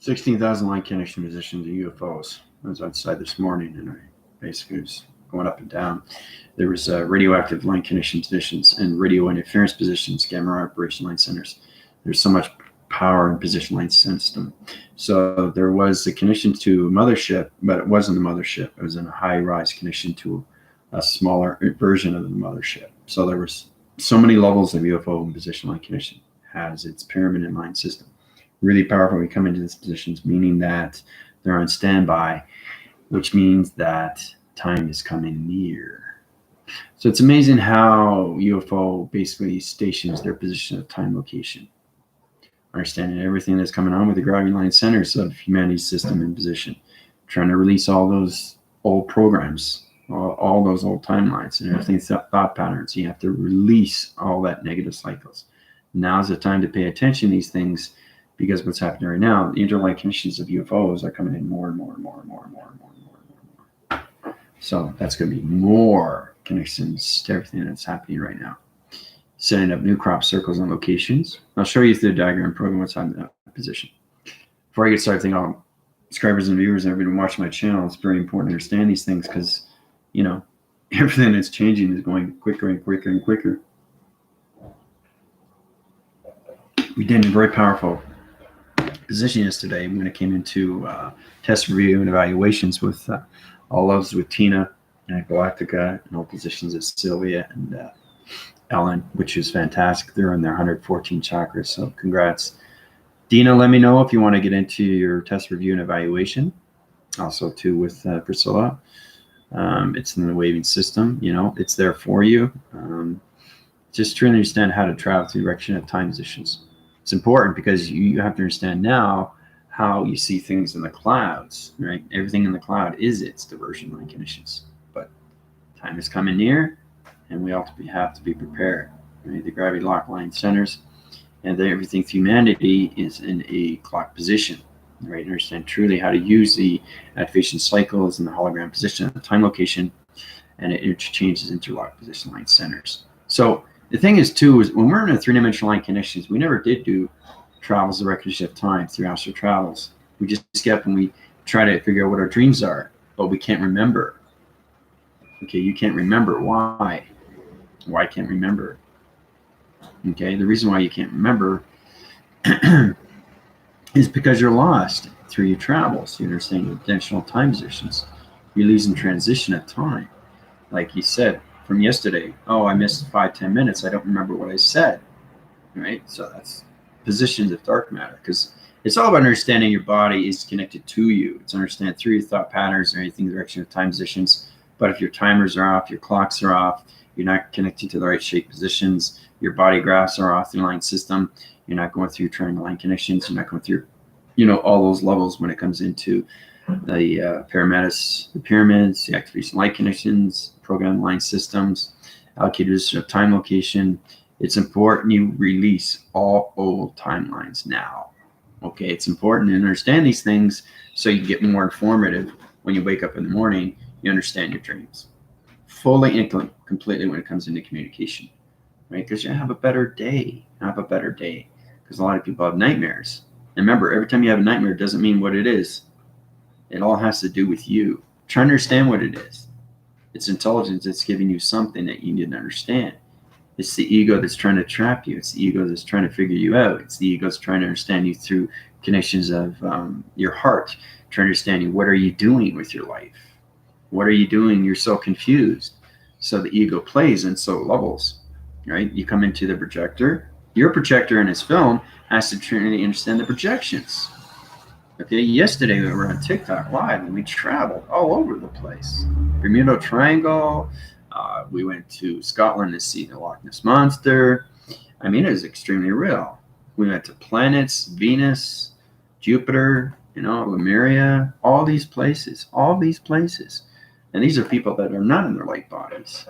16,000 line connection positions of UFOs. I was outside this morning and I basically was going up and down. There was radioactive line connection positions and radio interference positions, gamma operation line centers. There's so much power in position line system. So there was a connection to a mothership, but it wasn't the mothership. It was in a high-rise connection to a smaller version of the mothership. So there was so many levels of UFO and position line connection has its pyramid and line system. Really powerful when we come into these positions, meaning that they're on standby, which means that time is coming near. So it's amazing how UFO basically stations their position of time location, understanding everything that's coming on with the gravity line centers of humanity's system in position, trying to release all those old programs, all those old timelines and everything, thought patterns. You have to release all that negative cycles. Now's the time to pay attention to these things, because what's happening right now, the interlight conditions of UFOs are coming in more and more and more and more and more and more and more and more. So that's going to be more connections to everything that's happening right now. Setting up new crop circles and locations. I'll show you through the diagram program what's on that position. Before I get started, thinking all subscribers and viewers and everybody watching my channel, it's very important to understand these things, because, you know, everything that's changing is going quicker and quicker and quicker. We did a very powerful position yesterday when it came into test review and evaluations with all loves with Tina and Galactica, and all positions at Sylvia and Ellen, which is fantastic. They're in their 114 chakras, so congrats. Dina, let me know if you want to get into your test review and evaluation. Also too with Priscilla. It's in the waving system, you know, it's there for you. Just trying to understand how to travel through the direction of time positions. It's important because you have to understand now how you see things in the clouds, right? Everything in the cloud is its diversion line conditions, but time is coming near, and we have to be prepared. Right? The gravity lock line centers, and then everything through humanity is in a clock position. Right? Understand truly how to use the activation cycles and the hologram position, the time location, and it interchanges interlock position line centers. So the thing is too, is when we're in a three-dimensional line connections, we never did do travels of recognition of time through astral travels. We just kept and we try to figure out what our dreams are, but we can't remember. Okay, you can't remember. Why? Why can't remember? Okay, the reason why you can't remember is because you're lost through your travels. You understand your dimensional time positions. You're losing transition of time. Like you said from yesterday, oh, I missed 5-10 minutes. I don't remember what I said. Right? So that's positions of dark matter, because it's all about understanding your body is connected to you. It's understand through your thought patterns or anything, direction of time positions. But if your timers are off, your clocks are off, you're not connected to the right shape positions, your body graphs are off the line system, you're not going through triangle line connections, you're not going through, you know, all those levels when it comes into the pyramids, the activation light connections, program line systems, allocators of time location. It's important you release all old timelines now. Okay, it's important to understand these things so you get more informative when you wake up in the morning. You understand your dreams fully and completely when it comes into communication, right? Because you have a better day. Have a better day. Because a lot of people have nightmares. And remember, every time you have a nightmare, it doesn't mean what it is. It all has to do with you. Try to understand what it is. It's intelligence that's giving you something that you need to understand. It's the ego that's trying to trap you. It's the ego that's trying to figure you out. It's the ego that's trying to understand you through connections of your heart. Trying to understand you. What are you doing with your life? What are you doing? You're so confused. So the ego plays in so levels, right? You come into the projector. Your projector in his film has to try to understand the projections. Okay, yesterday we were on TikTok live and we traveled all over the place. Bermuda Triangle. We went to Scotland to see the Loch Ness Monster. I mean, it is extremely real. We went to planets, Venus, Jupiter, you know, Lemuria, all these places. And these are people that are not in their light bodies,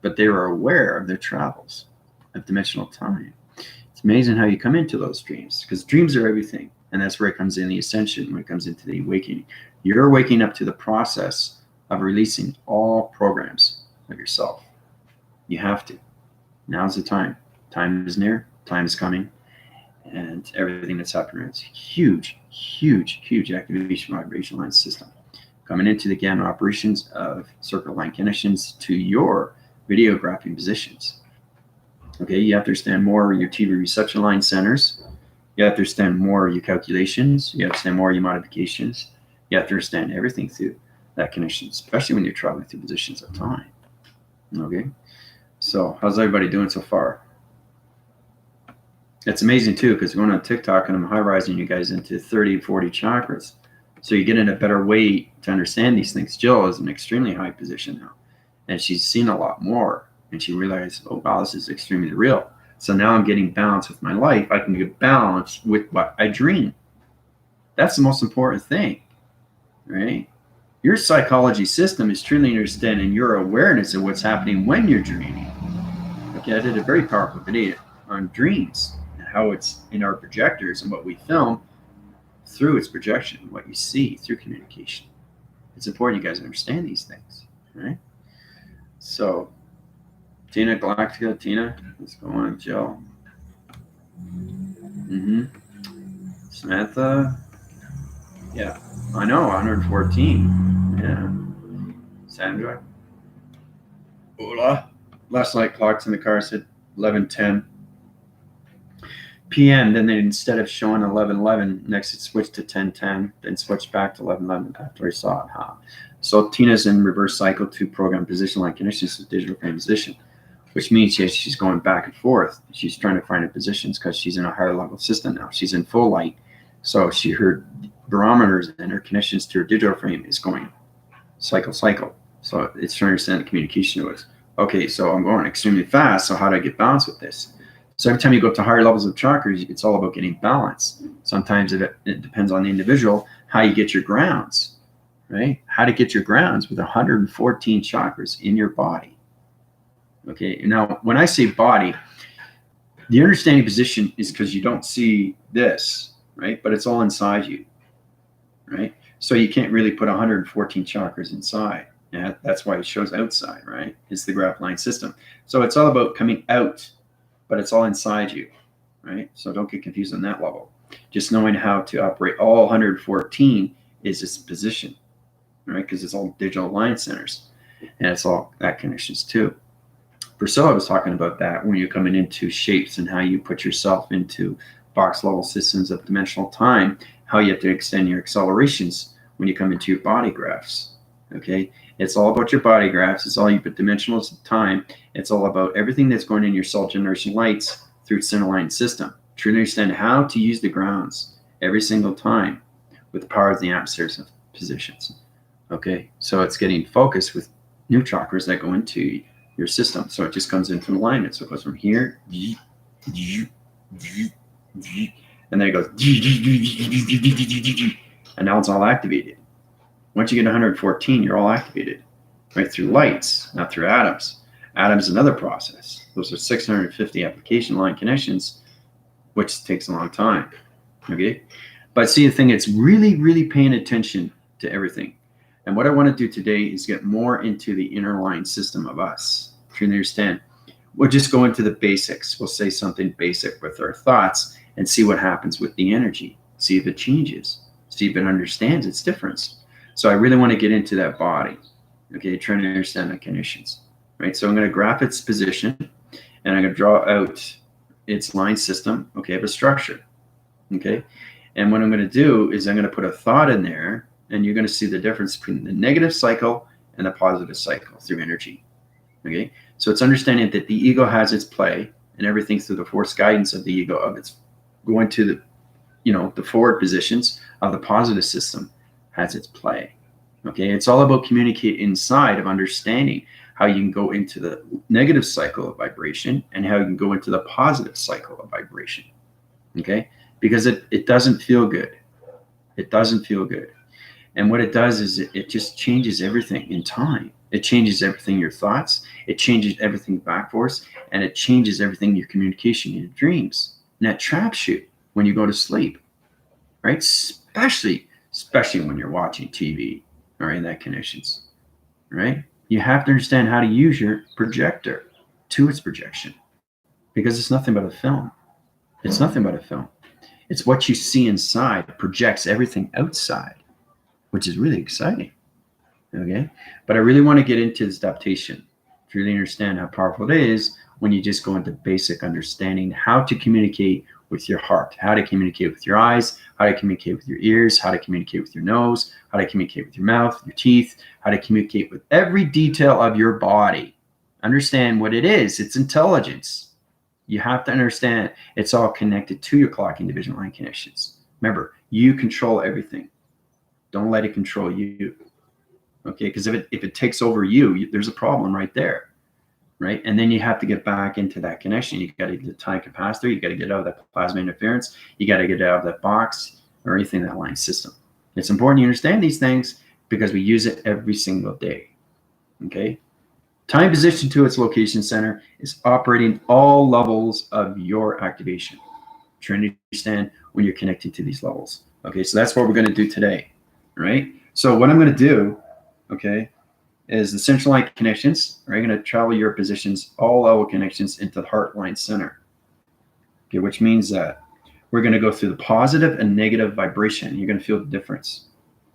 but they are aware of their travels of dimensional time. It's amazing how you come into those dreams, because dreams are everything. And that's where it comes in the ascension, when it comes into the awakening. You're waking up to the process of releasing all programs of yourself. You have to. Now's the time. Time is near. Time is coming. and everything that's happening. It's huge, huge, huge activation vibration line system coming into the gamma operations of circle line connections to your video graphing positions. Okay, you have to understand more of your TV reception line centers. You have to understand more of your calculations. You have to understand more of your modifications. You have to understand everything through that connection, especially when you're traveling through positions of time. Okay, so how's everybody doing so far? It's amazing too, because going on TikTok and I'm high-rising you guys into 30, 40 chakras. So you get in a better way to understand these things. Jill is in an extremely high position now, and she's seen a lot more, and she realized, oh wow, this is extremely real. So now I'm getting balance with my life. I can get balance with what I dream. That's the most important thing, right? Your psychology system is truly understanding your awareness of what's happening when you're dreaming. Okay, I did a very powerful video on dreams and how it's in our projectors and what we film through its projection, what you see through communication. It's important you guys understand these things, right? So, Tina Galactica, Tina, what's going on, Jill? Samantha, yeah, I know, 114, yeah. Sandra, hola. Last night clocks in the car said 11:10 p.m. Then they, instead of showing 11:11, next it switched to 10:10, then switched back to 11:11 after I saw it. Huh? So Tina's in reverse cycle to program position line connections with digital frame position, which means she's going back and forth. She's trying to find her positions because she's in a higher level system now. She's in full light. So her barometers and her connections to her digital frame is going cycle. So it's trying to understand the communication to us. Okay, so I'm going extremely fast. So how do I get balance with this? So every time you go to higher levels of chakras, it's all about getting balance. Sometimes it depends on the individual, how you get your grounds, right? How to get your grounds with 114 chakras in your body. Okay, now when I say body, the understanding position is because you don't see this, right? But it's all inside you, right? So you can't really put 114 chakras inside. Yeah, that's why it shows outside, right? It's the graph line system. So it's all about coming out, but it's all inside you, right? So don't get confused on that level. Just knowing how to operate all 114 is its position, right? Because it's all digital line centers, and it's all that connections too. Priscilla was talking about that when you're coming into shapes and how you put yourself into box level systems of dimensional time, how you have to extend your accelerations when you come into your body graphs. Okay, it's all about your body graphs. It's all about dimensional time. It's all about everything that's going in your cell generation lights through center line system. Truly understand how to use the grounds every single time with the power of the atmospheres of positions. Okay, so it's getting focused with new chakras that go into your system. So it just comes into alignment. So it goes from here, and then it goes, and now it's all activated. Once you get 114, you're all activated, right, through lights, not through atoms. Atoms is another process. Those are 650 application line connections, which takes a long time, okay? But see, the thing, it's really, really paying attention to everything. And what I want to do today is get more into the inner line system of us. If you understand, we'll just go into the basics. We'll say something basic with our thoughts and see what happens with the energy. See if it changes. See if it understands its difference. So I really want to get into that body, okay, trying to understand the conditions, right? So I'm going to graph its position, and I'm going to draw out its line system, okay, of a structure, okay? And what I'm going to do is I'm going to put a thought in there, and you're going to see the difference between the negative cycle and the positive cycle through energy, okay? So it's understanding that the ego has its play, and everything through the force guidance of the ego of its going to the, the forward positions of the positive system has its play. Okay, it's all about communicate inside of understanding how you can go into the negative cycle of vibration and how you can go into the positive cycle of vibration. Okay, because it doesn't feel good. It doesn't feel good. And what it does is it just changes everything in time. It changes everything, your thoughts, it changes everything back force, and it changes everything, your communication, your dreams. And that traps you when you go to sleep, right? Especially when you're watching TV, all right, that connections, right? You have to understand how to use your projector to its projection, because it's nothing but a film. It's nothing but a film. It's what you see inside. It projects everything outside, which is really exciting. Okay. But I really want to get into this adaptation to really understand how powerful it is when you just go into basic understanding how to communicate with your heart, how to communicate with your eyes, how to communicate with your ears, how to communicate with your nose, how to communicate with your mouth, your teeth, how to communicate with every detail of your body. Understand what it is. It's intelligence. You have to understand it's all connected to your clocking division line connections. Remember, you control everything. Don't let it control you. Okay, because if it takes over you, there's a problem right there, right? And then you have to get back into that connection. You got to get the time capacitor. You got to get out of that plasma interference. You got to get out of that box or anything that line system. It's important you understand these things because we use it every single day. Okay, time position to its location center is operating all levels of your activation. Trying to understand when you're connected to these levels. Okay, so that's what we're going to do today, right? So what I'm going to do, okay, is the central line connections. We're going to travel your positions, all level connections into the heart line center. Okay, which means that we're going to go through the positive and negative vibration. You're going to feel the difference.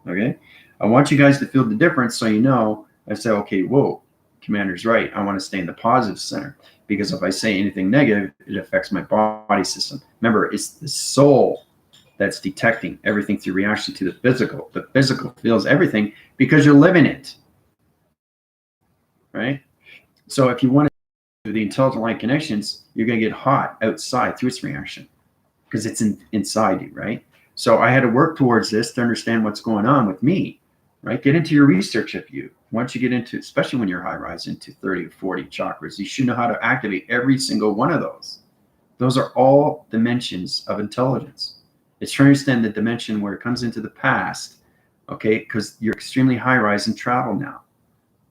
Okay, I want you guys to feel the difference so you know. I say, okay, whoa, Commander's right. I want to stay in the positive center because if I say anything negative, it affects my body system. Remember, it's the soul that's detecting everything through reaction to the physical. The physical feels everything because you're living it, right? So if you want to do the intelligent line connections, you're going to get hot outside through its reaction because it's inside you, right? So I had to work towards this to understand what's going on with me, right? Get into your research of you. Once you get into, especially when you're high rise into 30 or 40 chakras, you should know how to activate every single one of those. Those are all dimensions of intelligence. It's trying to understand the dimension where it comes into the past, okay? Because you're extremely high rise and travel now,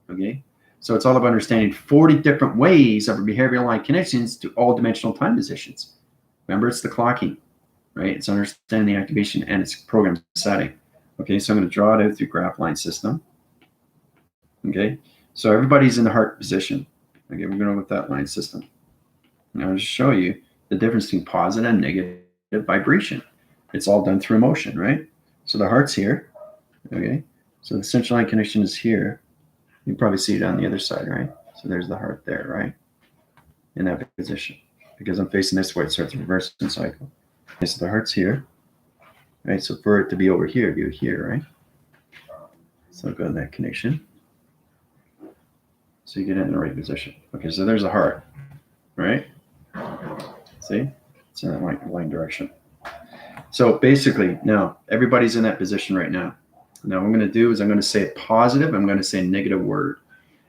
okay? So it's all about understanding 40 different ways of behavioral line connections to all dimensional time positions. Remember, it's the clocking, right? It's understanding the activation and its program setting. Okay, so I'm going to draw it out through graph line system. Okay, so everybody's in the heart position. Okay, we're going to go with that line system. Now I'll just show you the difference between positive and negative vibration. It's all done through emotion, right? So the heart's here, okay? So the central line connection is here. You can probably see it on the other side, right? So there's the heart there, right? In that position. Because I'm facing this way, it starts reversing cycle. Okay, so the heart's here, right? So for it to be over here, go here, right? So go to that connection. So you get it in the right position. Okay, so there's the heart, right? See? It's in that line direction. So basically, now everybody's in that position right now. Now what I'm going to do is I'm going to say a positive, I'm going to say a negative word.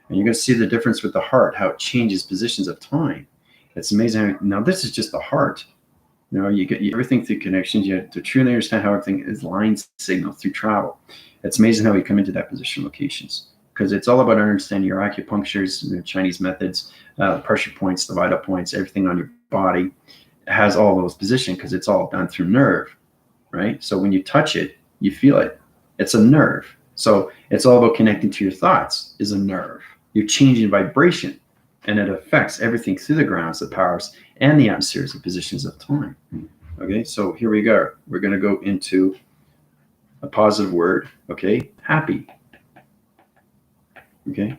And you're going to see the difference with the heart, how it changes positions of time. It's amazing. Now this is just the heart. You know, you get everything through connections. You have to truly understand how everything is line signal through travel. It's amazing how we come into that position locations because it's all about understanding your acupunctures, the Chinese methods, pressure points, the vital points, everything on your body has all those positioned because it's all done through nerve, right? So when you touch it, you feel it. It's a nerve. So it's all about connecting to your thoughts is a nerve. You're changing vibration and it affects everything through the grounds, the powers, and the atmospheres and positions of time. Okay, so here we go. We're going to go into a positive word, okay? Happy. Okay.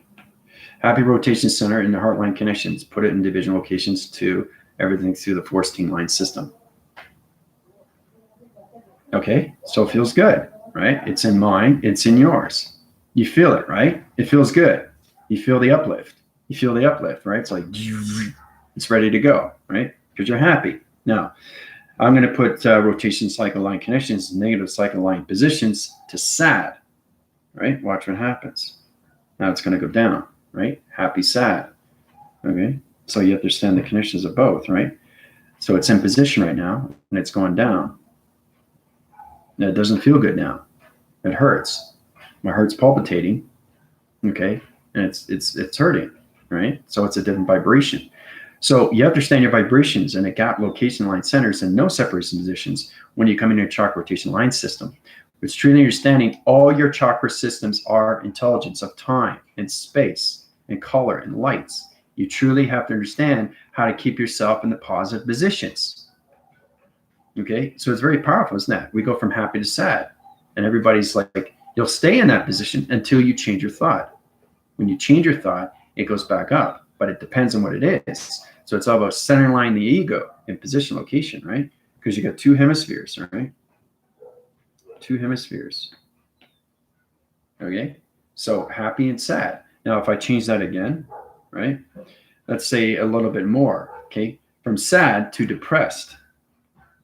Happy rotation center in the heart line connections. Put it in division locations to everything through the 14 line system. Okay, so it feels good, right? It's in mine, it's in yours. You feel it, right? It feels good. You feel the uplift. You feel the uplift, right? It's like, it's ready to go, right? Because you're happy. Now, I'm going to put rotation cycle line connections, negative cycle line positions to sad, right? Watch what happens. Now it's going to go down, right? Happy, sad. Okay, so you understand the connections of both, right? So it's in position right now, and it's going down. Now it doesn't feel good now. It hurts. My heart's palpitating, okay, and it's hurting, right? So it's a different vibration. So you understand your vibrations and the gap location line centers and no separation positions when you come into your chakra rotation line system. It's truly understanding all your chakra systems are intelligence of time and space and color and lights. You truly have to understand how to keep yourself in the positive positions. Okay, so it's very powerful, isn't that? We go from happy to sad, and everybody's like, you'll stay in that position until you change your thought. When you change your thought, it goes back up, but it depends on what it is. So it's all about center line the ego in position location, right? Because you got two hemispheres, right? Two hemispheres. Okay, so happy and sad. Now, if I change that again, right? Let's say a little bit more, okay? From sad to depressed,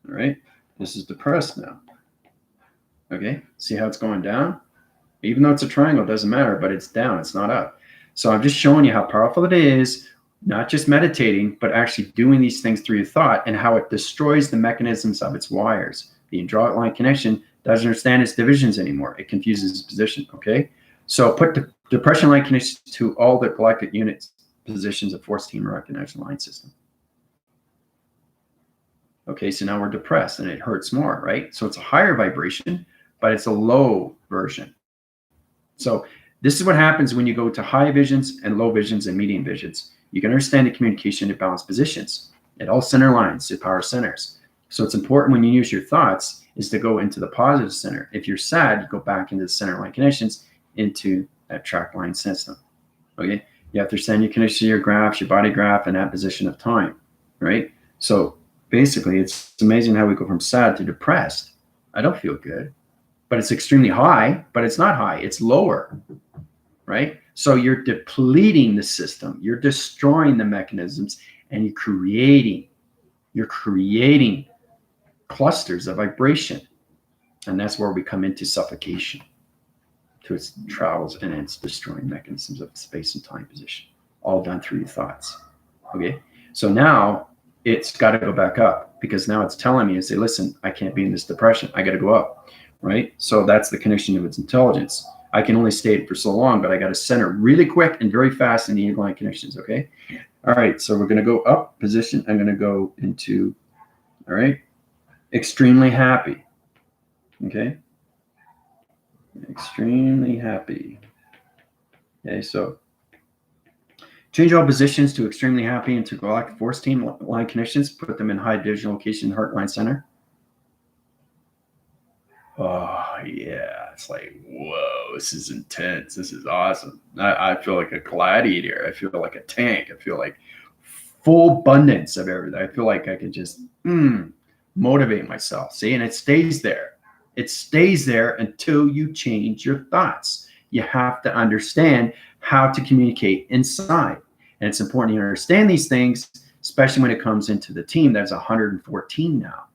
all right? This is depressed now, okay? See how it's going down? Even though it's a triangle, it doesn't matter, but it's down, it's not up. So I'm just showing you how powerful it is, not just meditating, but actually doing these things through your thought and how it destroys the mechanisms of its wires. The hydraulic line connection doesn't understand its divisions anymore. It confuses its position, okay? So put the depression line connection to all the galactic units positions of force team or connection line system. Okay, so now we're depressed and it hurts more, right? So it's a higher vibration, but it's a low version. So this is what happens when you go to high visions and low visions and medium visions. You can understand the communication at balanced positions. It all center lines to power centers. So it's important when you use your thoughts is to go into the positive center. If you're sad, you go back into the center line connections into that track line system. Okay, you have to understand your connection to your graphs, your body graph, and that position of time, right? So basically, it's amazing how we go from sad to depressed. I don't feel good, but it's extremely high, but it's not high, it's lower, right? So you're depleting the system, you're destroying the mechanisms, and you're creating clusters of vibration. And that's where we come into suffocation, to its travels and its destroying mechanisms of space and time position, all done through your thoughts. Okay, so now it's got to go back up, because now it's telling me, say, listen, I can't be in this depression, I got to go up, right? So that's the connection of its intelligence. I can only stay for so long, but I got to center really quick and very fast in the line connections. Okay, all right, so we're going to go up position. I'm going to go into, all right, extremely happy. Okay, extremely happy. Okay, so change all positions to extremely happy into galactic force team line connections. Put them in high division location, heart line center. Oh yeah, it's like, whoa, this is intense. This is awesome. I feel like a gladiator. I feel like a tank. I feel like full abundance of everything. I feel like I can just motivate myself. See, and it stays there. It stays there until you change your thoughts. You have to understand how to communicate inside. And it's important to understand these things, especially when it comes into the team that's 114 now.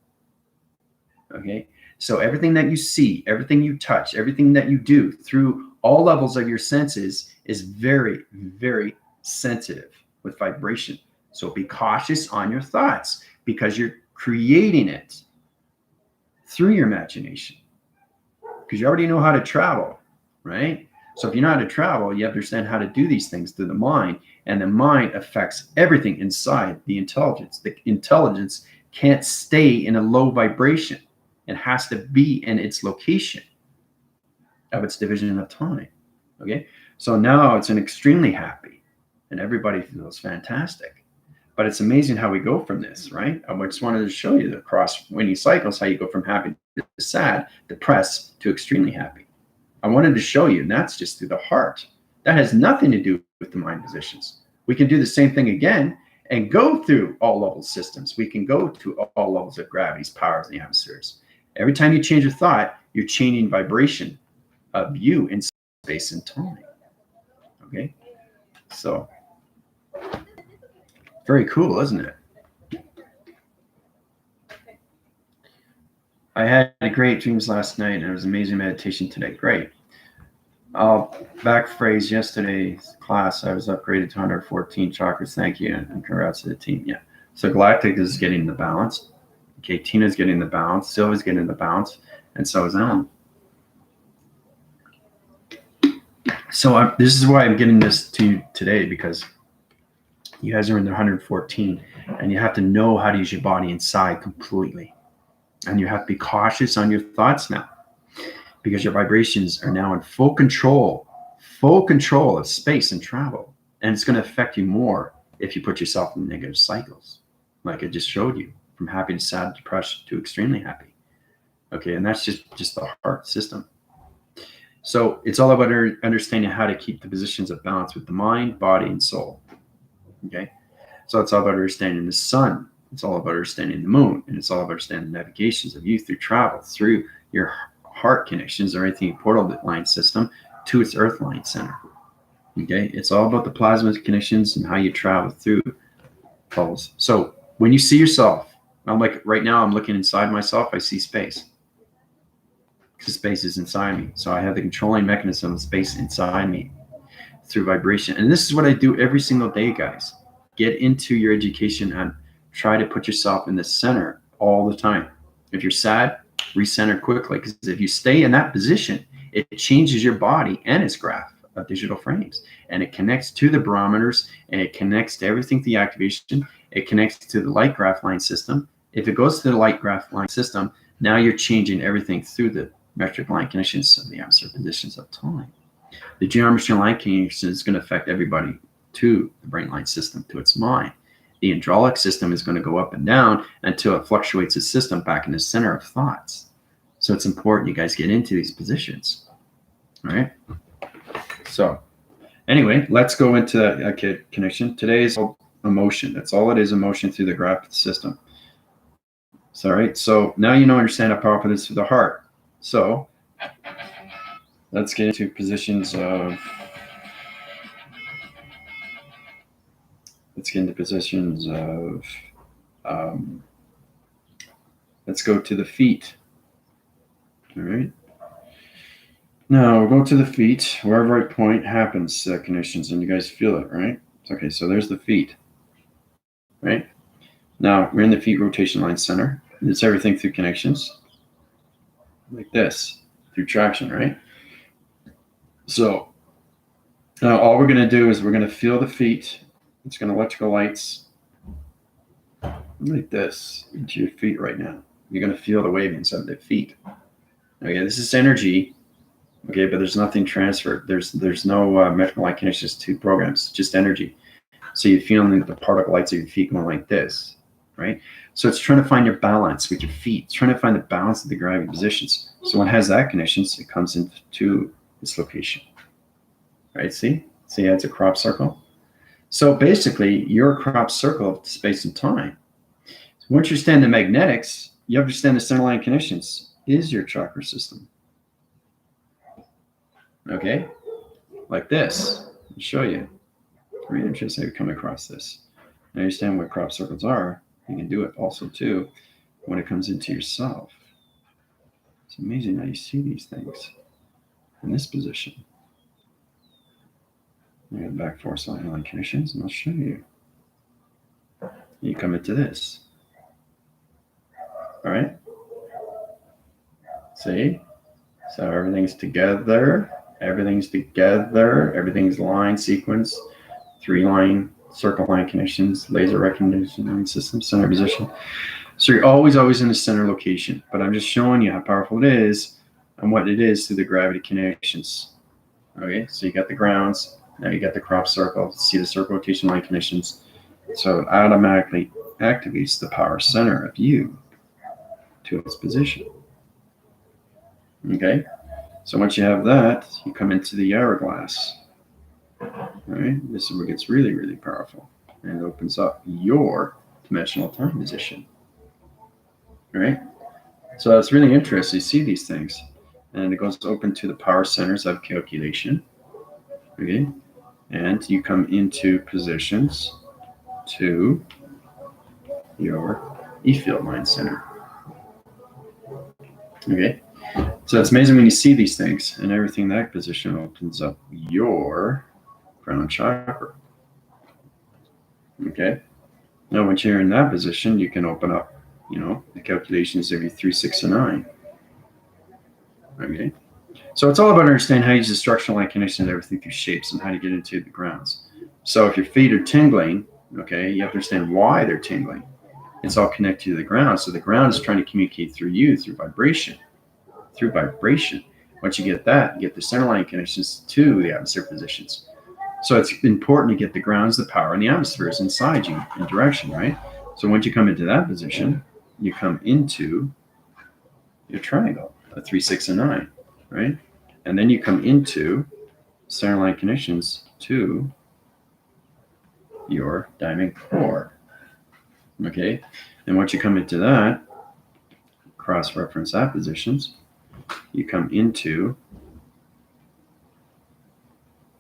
Okay, so everything that you see, everything you touch, everything that you do through all levels of your senses is very, very sensitive with vibration. So be cautious on your thoughts, because you're creating it through your imagination, because you already know how to travel, right? So if you know how to travel, you understand how to do these things through the mind, and the mind affects everything inside the intelligence. The intelligence can't stay in a low vibration. It has to be in its location of its division of time. Okay, so now it's an extremely happy, and everybody feels fantastic. But it's amazing how we go from this, right? I just wanted to show you the cross-winning cycles, how you go from happy to sad, depressed to extremely happy. I wanted to show you, and that's just through the heart. That has nothing to do with the mind positions. We can do the same thing again and go through all level systems. We can go to all levels of gravities, powers, and the atmospheres. Every time you change your thought, you're changing vibration of you in space and time. Okay, so very cool, isn't it? I had great dreams last night, and it was amazing meditation today. Great. Back phrase yesterday's class, I was upgraded to 114 chakras. Thank you, and congrats to the team. Yeah. So Galactic is getting the balance. Okay, Tina's getting the balance. Sylvia's getting the balance, and so is Ellen. So this is why I'm getting this to you today, because you guys are in the 114, and you have to know how to use your body inside completely. And you have to be cautious on your thoughts now, because your vibrations are now in full control of space and travel. And it's going to affect you more if you put yourself in negative cycles, like I just showed you. from happy to sad, depressed to extremely happy. Okay, and that's just the heart system. So it's all about understanding how to keep the positions of balance with the mind, body, and soul. Okay, so it's all about understanding the sun. It's all about understanding the moon, and it's all about understanding the navigations of you through travel, through your heart connections or anything portal line system to its earth line center. Okay, it's all about the plasma connections and how you travel through poles. So when you see yourself, I'm like right now, I'm looking inside myself, I see space. Because space is inside me. So I have the controlling mechanism of space inside me through vibration. And this is what I do every single day, guys. Get into your education and try to put yourself in the center all the time. If you're sad, recenter quickly. Because if you stay in that position, it changes your body and its graph of digital frames. And it connects to the barometers, and it connects to everything through the activation. It connects to the light graph line system. If it goes to the light graph line system, now you're changing everything through the metric line connections of the atmosphere positions of time. The geometry line connection is going to affect everybody to the brain line system, to its mind. The hydraulic system is going to go up and down until it fluctuates its system back in the center of thoughts. So it's important you guys get into these positions. All right. So anyway, let's go into that connection. Today's emotion. That's all it is, emotion through the graph system. So, all right. So now you know, understand how powerful it is through the heart. So let's get into positions of, let's go to the feet. All right. Now we'll go to the feet. Wherever I point happens connections, and you guys feel it, right? Okay, so there's the feet, right? Now we're in the feet rotation line center. It's everything through connections. Like this, through traction, right? So now all we're going to do is we're going to feel the feet. It's going to electrical lights like this into your feet right now. You're going to feel the wave inside the feet. Okay, this is energy. Okay, but there's nothing transferred. There's no metrical line connections to programs, just energy. So you're feeling the particle lights of your feet going like this, right? So it's trying to find your balance with your feet. It's trying to find the balance of the gravity positions. So when it has that connections, it comes into this location, right? See how it's a crop circle. So basically, you're a crop circle of space and time. So once you understand the magnetics, you understand the center line connections is your chakra system. Okay, like this. I'll show you. Really interesting to come across this. I understand what crop circles are. You can do it also too when it comes into yourself. It's amazing how you see these things in this position. I got back force line conditions, and I'll show you. You come into this. All right. See? So everything's together. Everything's together. Everything's line sequence. 3 line, circle line connections, laser recognition line system, center position. So you're always in the center location. But I'm just showing you how powerful it is and what it is through the gravity connections. Okay, so you got the grounds. Now you got the crop circle. See the circle rotation line connections. So it automatically activates the power center of you to its position. Okay, so once you have that, you come into the hourglass. All right, this is where it gets really, really powerful, and it opens up your dimensional time position. All right, so it's really interesting to see these things, and it goes open to the power centers of calculation. Okay, and you come into positions to your E-field line center. Okay, so it's amazing when you see these things, and everything in that position opens up your crown chakra. Okay, now once you're in that position, you can open up, the calculations of your 3, 6, and 9. Okay, so it's all about understanding how to use the structural line connection and everything through shapes and how to get into the grounds. So if your feet are tingling, okay, you have to understand why they're tingling. It's all connected to the ground. So the ground is trying to communicate through you, through vibration. Once you get that, you get the center line connections to the atmosphere positions. So it's important to get the grounds, the power, and the atmospheres inside you in direction, right? So once you come into that position, you come into your triangle, a 3, 6, and 9, right? And then you come into center line connections to your diamond core, okay? And once you come into that, cross-reference that positions, you come into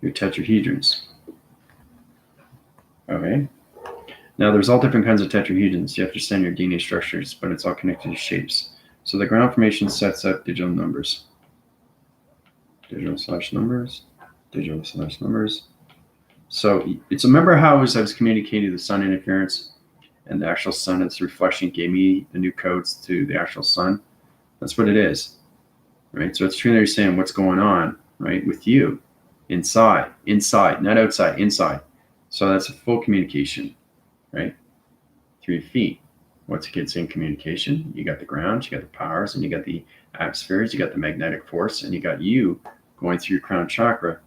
your tetrahedrons, okay? Now there's all different kinds of tetrahedrons. You have to understand your DNA structures, but it's all connected to shapes. So the ground formation sets up digital numbers. Digital slash numbers, digital slash numbers. So it's, remember how I was communicating the sun interference and the actual sun, its reflection gave me the new codes to the actual sun. That's what it is, right? So it's truly understanding what's going on, right, with you inside, not outside, inside. So that's a full communication, right? Through your feet. What's gets in communication? You got the ground, you got the powers, and you got the atmospheres, you got the magnetic force, and you got you going through your crown chakra,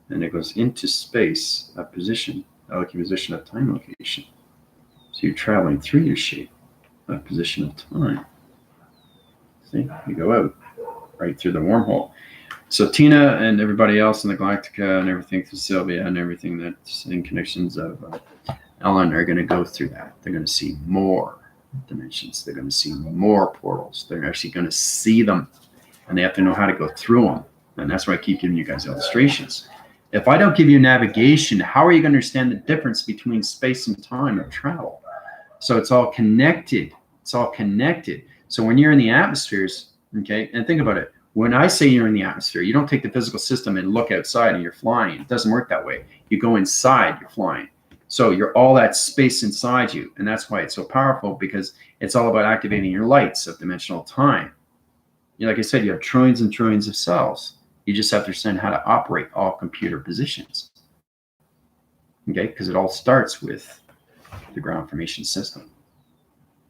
and it goes into space, a position, a position of time location. So you're traveling through your shape, a position of time. See, you go out right through the wormhole. So Tina and everybody else in the Galactica and everything through Sylvia and everything that's in connections of Ellen are going to go through that. They're going to see more dimensions. They're going to see more portals. They're actually going to see them, and they have to know how to go through them. And that's why I keep giving you guys illustrations. If I don't give you navigation, how are you going to understand the difference between space and time of travel? So it's all connected. It's all connected. So when you're in the atmospheres, okay, and think about it. When I say you're in the atmosphere, you don't take the physical system and look outside and you're flying. It doesn't work that way. You go inside, you're flying. So you're all that space inside you. And that's why it's so powerful, because it's all about activating your lights of dimensional time. Like I said, you have trillions and trillions of cells. You just have to understand how to operate all computer positions. Okay, because it all starts with the ground formation system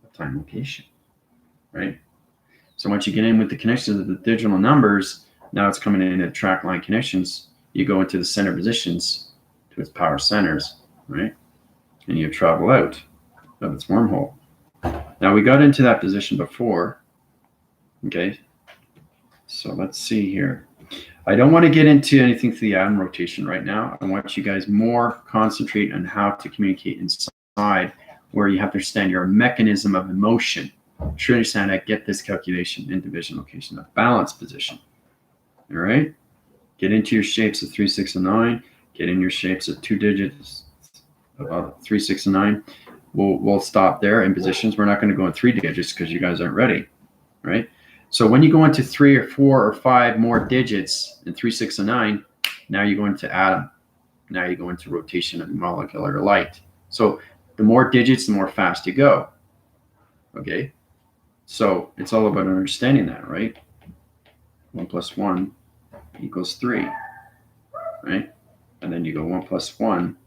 of time location, right? So once you get in with the connections of the digital numbers, now it's coming into track line connections. You go into the center positions to its power centers, right? And you travel out of its wormhole. Now we got into that position before, okay? So let's see here. I don't want to get into anything through the atom rotation right now. I want you guys more concentrate on how to communicate inside, where you have to understand your mechanism of emotion. Sure, understand I get this calculation in division location, a balance position. All right, get into your shapes of 3, 6, and 9. Get in your shapes of 2 digits, about 3, 6, and 9. We'll stop there in positions. We're not going to go in 3 digits because you guys aren't ready, right? So when you go into 3 or 4 or 5 more digits in 3, 6, and 9, now you go into atom. Now you go into rotation of molecular light. So the more digits, the more fast you go. Okay. So it's all about understanding that, right? 1 plus 1 equals 3, right? And then you go 1 plus 1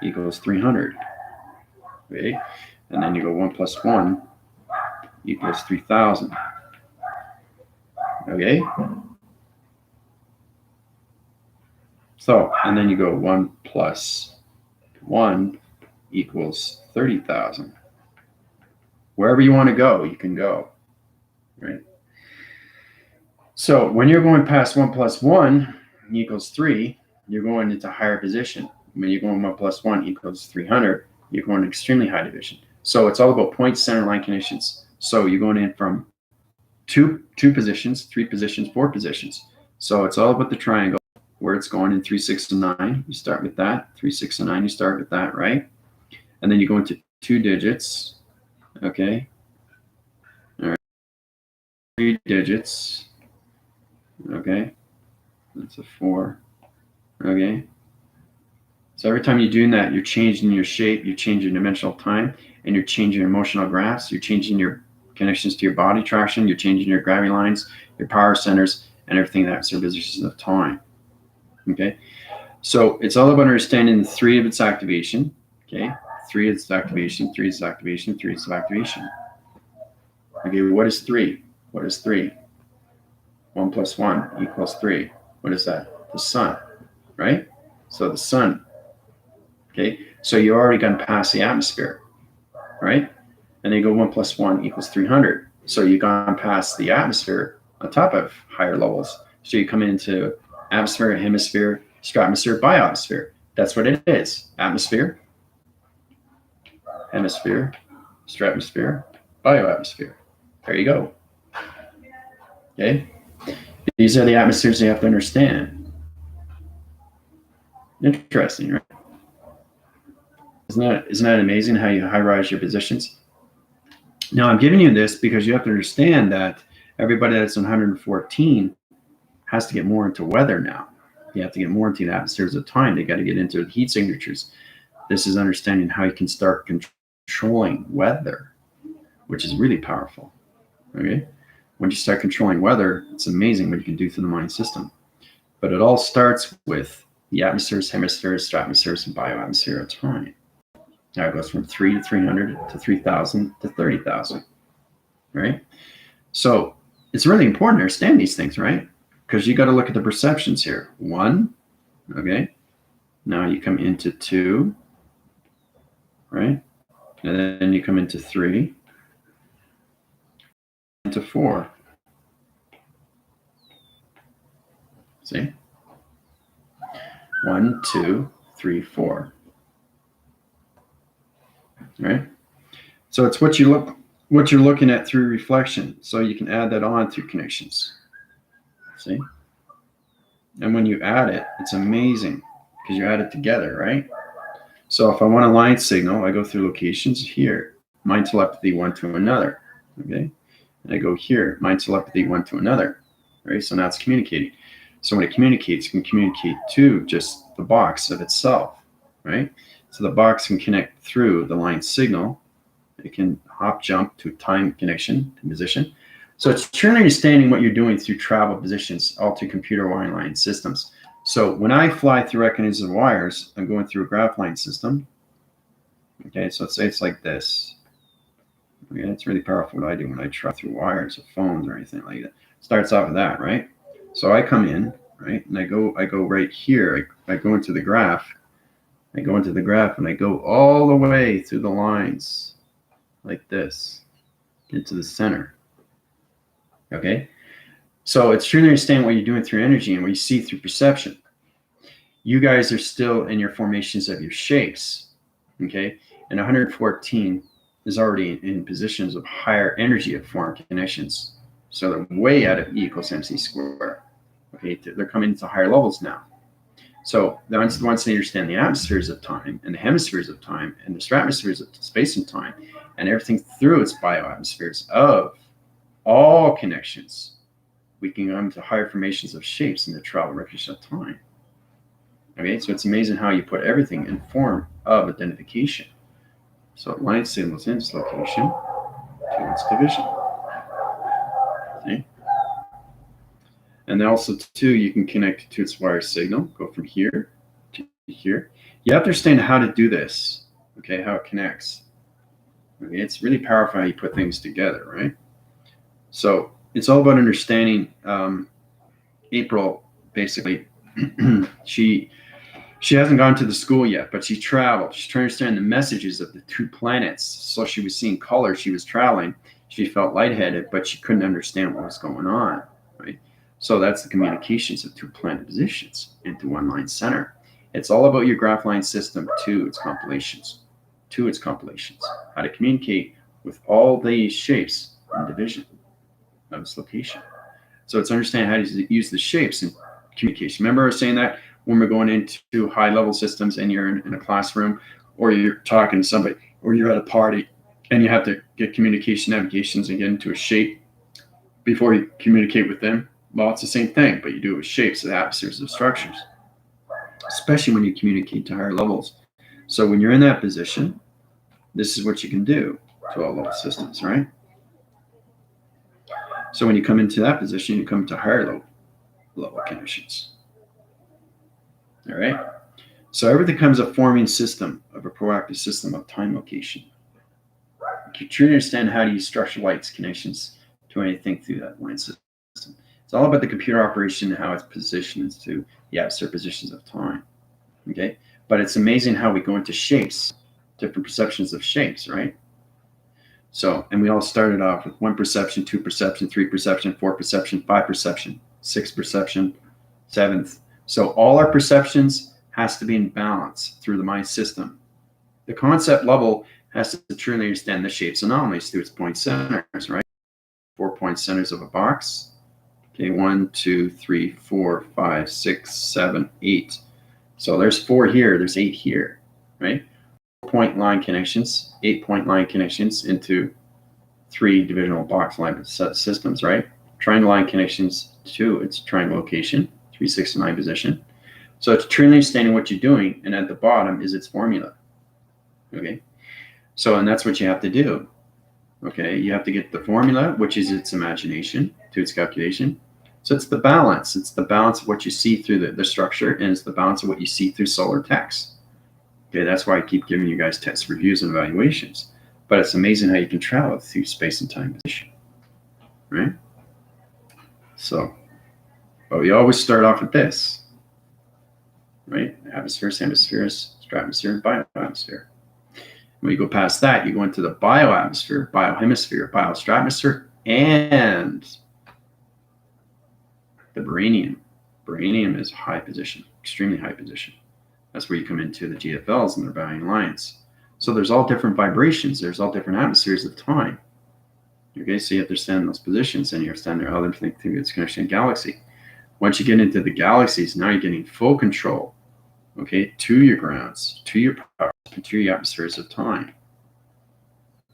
equals 300, okay? And then you go 1 plus 1 equals 3,000, okay? So, and then you go 1 plus 1 equals 30,000. Wherever you want to go, you can go, right? So when you're going past 1 plus 1 equals 3, you're going into higher position. When you're going 1 plus 1 equals 300, you're going extremely high division. So it's all about point center line connections. So you're going in from two positions, 3 positions, 4 positions. So it's all about the triangle, where it's going in 3, 6, and 9. You start with that. 3, 6, and 9, you start with that, right? And then you go into 2 digits, okay? All right. 3 digits, okay? That's a 4, okay? So every time you're doing that, you're changing your shape, you're changing dimensional time, and you're changing your emotional graphs, you're changing your connections to your body traction, you're changing your gravity lines, your power centers, and everything that's your positions of time. Okay? So it's all about understanding the 3 of its activation. Okay? 3 is its activation, 3 is its activation, 3 is its activation. Okay, what is 3? What is 3? 1 plus 1 equals 3. What is that? The sun, right? So the sun. Okay, so you're already gone past the atmosphere. right? And they go 1 plus 1 equals 300. So you've gone past the atmosphere on top of higher levels. So you come into atmosphere, hemisphere, stratosphere, biosphere. That's what it is. Atmosphere, hemisphere, stratosphere, bioatmosphere. There you go. Okay. These are the atmospheres you have to understand. Interesting, right? Isn't that amazing how you high rise your positions? Now I'm giving you this because you have to understand that everybody that's 114 has to get more into weather now. You have to get more into the atmospheres of time. They got to get into the heat signatures. This is understanding how you can start controlling weather, which is really powerful. Okay. When you start controlling weather, it's amazing what you can do through the mind system. But it all starts with the atmospheres, hemispheres, stratospheres, and bioatmosphere of time. Now it goes from 3 to 300 to 3,000 to 30,000, right? So it's really important to understand these things, right? Because you got to look at the perceptions here. 1, okay? Now you come into 2, right? And then you come into 3, into 4. See? 1, 2, 3, 4. Right? So it's what you're looking at through reflection. So you can add that on through connections. See? And when you add it, it's amazing because you add it together, right? So if I want a line signal, I go through locations here, mind telepathy one to another. Okay? And I go here, mind telepathy one to another. Right? So now it's communicating. So when it communicates, it can communicate to just the box of itself, right? So the box can connect through the line signal. It can hop jump to time connection to position. So it's truly understanding what you're doing through travel positions, all through computer wireline systems. So when I fly through rectangles of wires, I'm going through a graph line system. Okay, so say it's like this. Okay, it's really powerful what I do when I travel through wires or phones or anything like that. Starts off with that, right? So I come in, right, and I go right here. I go into the graph. I go into the graph and I go all the way through the lines like this into the center. Okay? So it's truly understanding what you're doing through energy and what you see through perception. You guys are still in your formations of your shapes. Okay? And 114 is already in positions of higher energy of form connections. So they're way out of E equals MC squared. Okay? They're coming into higher levels now. So once they understand the atmospheres of time and the hemispheres of time and the stratospheres of space and time and everything through its bioatmospheres of all connections, we can come to higher formations of shapes in the travel recognition of time. Okay, so it's amazing how you put everything in form of identification. So line signals in its location to its division. Okay. And then also, too, you can connect to its wire signal, go from here to here. You have to understand how to do this, okay, how it connects. Okay, it's really powerful how you put things together, right? So it's all about understanding. April, basically, she hasn't gone to the school yet, but she traveled. She's trying to understand the messages of the 2 planets. So she was seeing color. She was traveling. She felt lightheaded, but she couldn't understand what was going on, right? So that's the communications of 2 planet positions into one line center. It's all about your graph line system to its compilations, how to communicate with all these shapes in division of its location. So it's understanding how to use the shapes in communication. Remember I was saying that when we're going into high level systems and you're in a classroom or you're talking to somebody or you're at a party and you have to get communication navigations and get into a shape before you communicate with them. Well, it's the same thing, but you do it with shapes of atmospheres of structures, especially when you communicate to higher levels. So when you're in that position, this is what you can do to all level systems, right? So when you come into that position, you come to higher level connections. All right. So everything becomes a forming system of a proactive system of time location. You truly understand how to use structural lights connections to anything through that line system. It's all about the computer operation and how it's positioned to the atmosphere positions of time. Okay. But it's amazing how we go into shapes, different perceptions of shapes, right? So, and we all started off with 1 perception, 2 perception, 3 perception, 4 perception, 5 perception, 6 perception, 7th. So all our perceptions has to be in balance through the mind system. The concept level has to truly understand the shapes anomalies through its point centers, right? 4 point centers of a box. Okay, 1, 2, 3, 4, 5, 6, 7, 8. So there's 4 here, there's 8 here, right? 4-point line connections, 8-point line connections into 3 divisional box line systems, right? Triangle line connections to its triangle location, 369 position. So it's truly understanding what you're doing, and at the bottom is its formula. Okay, so and that's what you have to do. Okay, you have to get the formula, which is its imagination, to its calculation. So it's the balance. It's the balance of what you see through the structure, and it's the balance of what you see through solar text. Okay, that's why I keep giving you guys test reviews and evaluations. But it's amazing how you can travel through space and time position, right? So, but we always start off with this, right? Atmospheres, hemispheres, stratosphere, and bioatmosphere. When you go past that, you go into the bioatmosphere, biohemisphere, biostratosphere, and the Baranium. Baranium is high position, extremely high position. That's where you come into the GFLs and their bounding lines. So there's all different vibrations. There's all different atmospheres of time. Okay, so you have to understand those positions, and you understand their other thing through its connection galaxy. Once you get into the galaxies, now you're getting full control, okay, to your grounds, to your powers, to your atmospheres of time.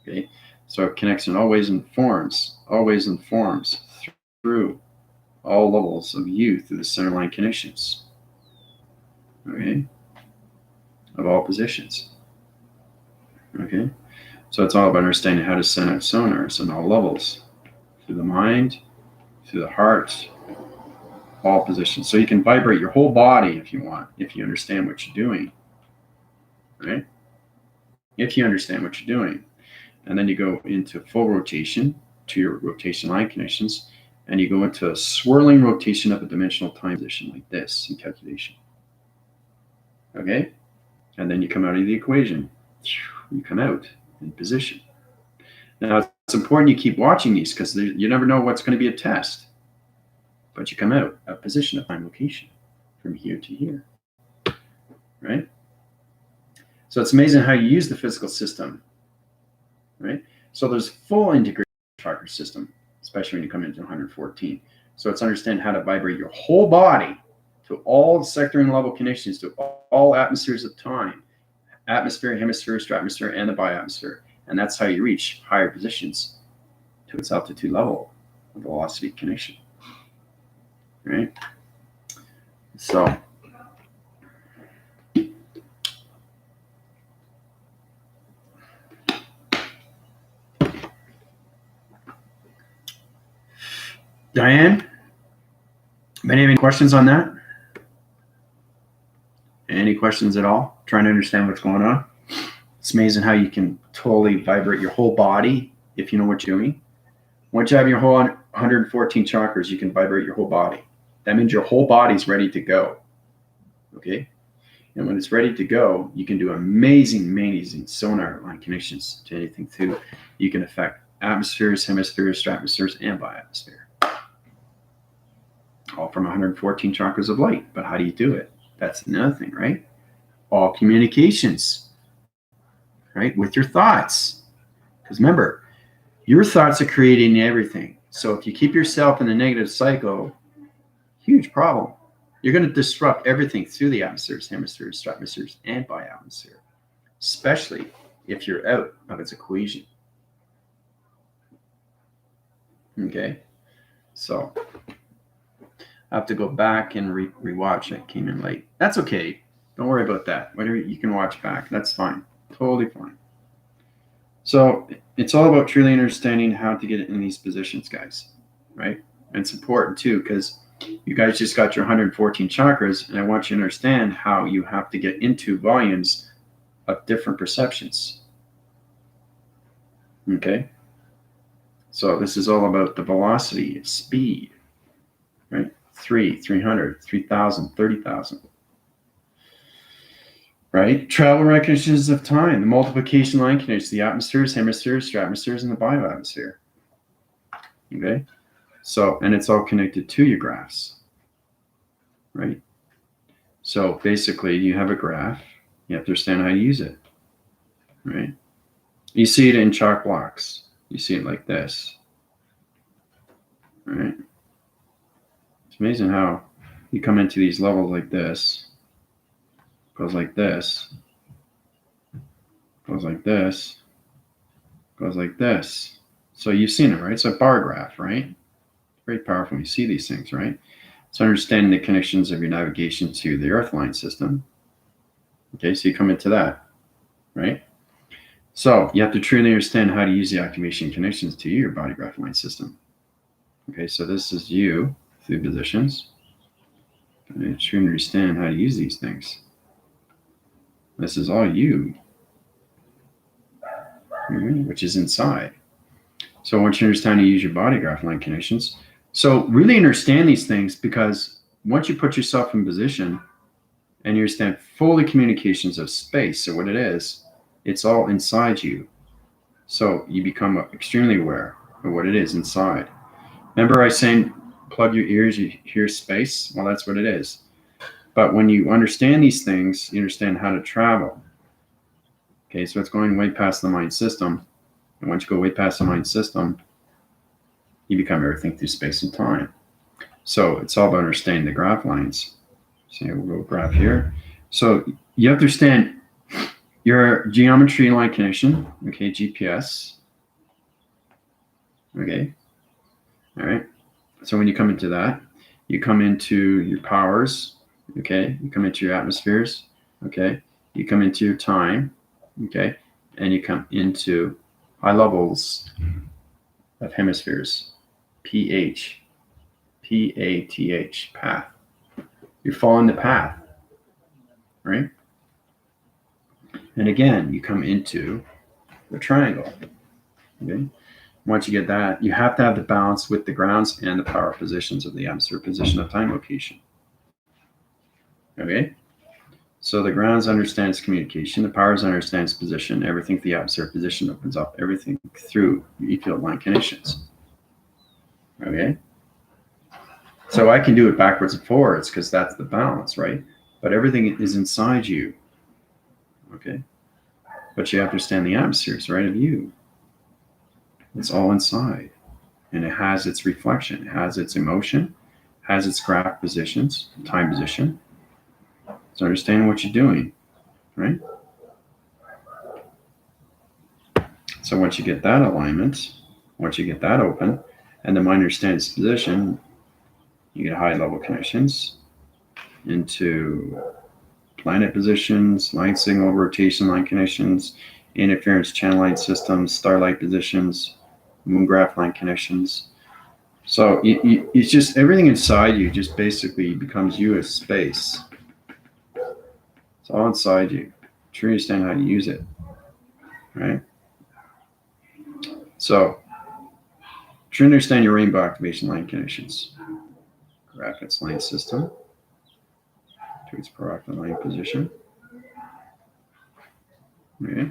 Okay, so it connects in all ways and forms through all levels of you through the centerline connections. Okay, of all positions. Okay, so it's all about understanding how to send out sonars on all levels, through the mind, through the heart, all positions. So you can vibrate your whole body if you want, if you understand what you're doing, right? If you understand what you're doing. And then you go into full rotation to your rotation line connections, and you go into a swirling rotation of a dimensional time position like this in calculation. Okay? And then you come out of the equation. You come out in position. Now, it's important you keep watching these because you never know what's going to be a test. But you come out of position of time location from here to here. Right? So it's amazing how you use the physical system. Right? So there's full integrated chakra system, especially when you come into 114. So it's understand how to vibrate your whole body to all sector and level connections to all atmospheres of time, atmosphere, hemisphere, stratosphere, and the bioatmosphere. And that's how you reach higher positions to its altitude level of velocity connection. Right? So Diane, any questions on that? Any questions at all? Trying to understand what's going on? It's amazing how you can totally vibrate your whole body if you know what you're doing. Once you have your whole 114 chakras, you can vibrate your whole body. That means your whole body's ready to go. Okay? And when it's ready to go, you can do amazing sonar line connections to anything too. You can affect atmospheres, hemispheres, stratospheres, and bioatmosphere. All from 114 chakras of light. But how do you do it? That's another thing, right? All communications, right? With your thoughts. Because remember, your thoughts are creating everything. So if you keep yourself in a negative cycle, huge problem. You're going to disrupt everything through the atmospheres, hemispheres, stratospheres, and bioatmosphere, especially if you're out of its equation. Okay? So I have to go back and rewatch. I came in late. That's okay. Don't worry about that. Whatever you can watch back. That's fine. Totally fine. So it's all about truly understanding how to get in these positions, guys. Right? And it's important too, because you guys just got your 114 chakras, and I want you to understand how you have to get into volumes of different perceptions. Okay? So this is all about the velocity, speed, right? 300, 3,000, 30,000. right? Travel recognitions of time, the multiplication line connects the atmospheres, hemispheres, stratospheres, and the bioatmosphere. Okay, so, and it's all connected to your graphs, right? So basically, you have a graph, you have to understand how to use it, right? You see it in chalk blocks. You see it like this, right? It's amazing how you come into these levels like this, goes like this, goes like this, goes like this. So you've seen it, right? It's a bar graph, right? Very powerful when you see these things, right? It's understanding the connections of your navigation to the Earth line system. Okay, so you come into that, right? So you have to truly understand how to use the activation connections to your body graph line system. Okay, so this is you through positions. And truly understand how to use these things. This is all you, which is inside. So I want you to understand how to use your body graph line connections. So really understand these things, because once you put yourself in position and you understand fully communications of space, so what it is, it's all inside you. So you become extremely aware of what it is inside. Remember I saying plug your ears, you hear space? Well, that's what it is. But when you understand these things, you understand how to travel. Okay, so it's going way past the mind system. And once you go way past the mind system, you become everything through space and time. So it's all about understanding the graph lines. So we'll go graph here. So you have to understand your geometry line connection, okay, GPS. Okay, all right. So when you come into that, you come into your powers, okay, you come into your atmospheres, okay, you come into your time, okay, and you come into high levels of hemispheres, PH, PATH, path. You're following the path, right? And again, you come into the triangle, okay? Once you get that, you have to have the balance with the grounds and the power positions of the atmosphere, position of time, location. Okay? So the grounds understands communication, the powers understands position, everything the atmosphere position opens up, everything through your E-field line connections. Okay? So I can do it backwards and forwards because that's the balance, right? But everything is inside you. Okay? But you have to understand the atmospheres, right, of you. It's all inside. And it has its reflection, it has its emotion, has its graph positions, time position. So understanding what you're doing, right? So once you get that alignment, once you get that open, and the mind understands position, you get high level connections into planet positions, light signal rotation line connections, interference channel line systems, starlight positions, moon graph line connections. So it's just everything inside you just basically becomes you as space. It's all inside you. Truly understand how to use it, right? So, truly understand your rainbow activation line connections. Graph its line system to its proactive line position. Okay.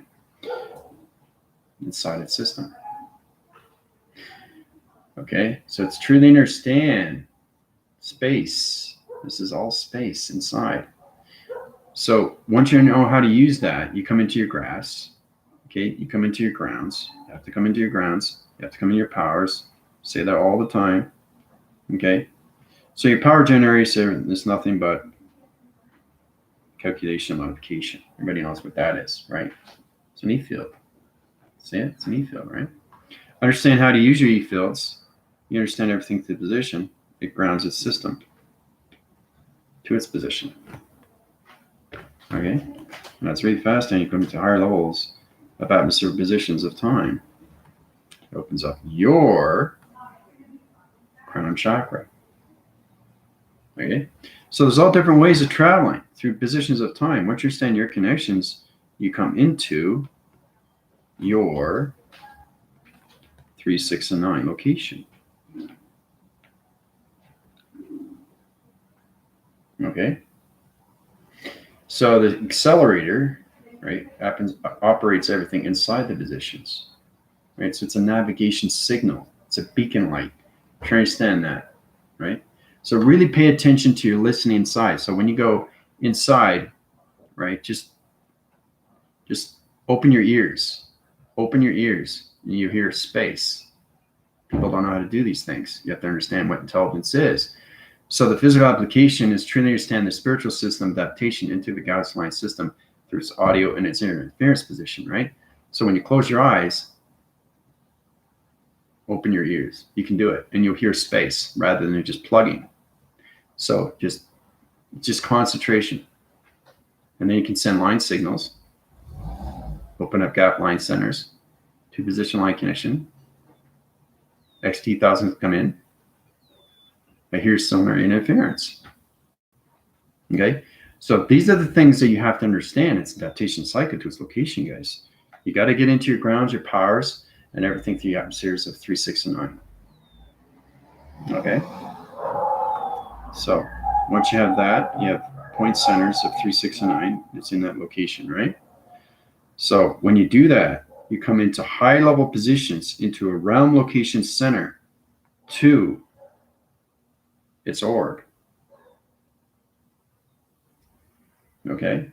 Inside its system. Okay, so it's truly understand space. This is all space inside. So once you know how to use that, you come into your graphs. Okay, you come into your grounds. You have to come into your grounds. You have to come into your powers. Say that all the time. Okay, so your power generation is nothing but calculation modification. Everybody knows what that is, right? It's an E-field. See it? It's an E-field, right? Understand how to use your E-fields. You understand everything through position. It grounds its system to its position. Okay? And that's really fast, and you come to higher levels of atmosphere positions of time. It opens up your crown chakra. Okay? So there's all different ways of traveling through positions of time. Once you understand your connections, you come into your 3, 6, and 9 location. Okay? So the accelerator, right, operates everything inside the positions, right? So it's a navigation signal. It's a beacon light. Try to understand that, right? So really pay attention to your listening inside. So when you go inside, right, just open your ears. Open your ears, and you hear space. People don't know how to do these things. You have to understand what intelligence is. So the physical application is truly understand the spiritual system adaptation into the Gauss line system through its audio and its interference position, right? So when you close your eyes, open your ears. You can do it, and you'll hear space rather than just plugging. So just concentration, and then you can send line signals. Open up gap line centers to position line connection. XT thousands come in. I hear sonar interference. Okay, so these are the things that you have to understand. It's adaptation cycle to its location, guys. You got to get into your grounds, your powers, and everything through the atmospheres of 3, 6, and 9. Okay, so once you have that, you have point centers of 3, 6, and 9. It's in that location, right? So when you do that, you come into high level positions into a realm location center to its org. Okay.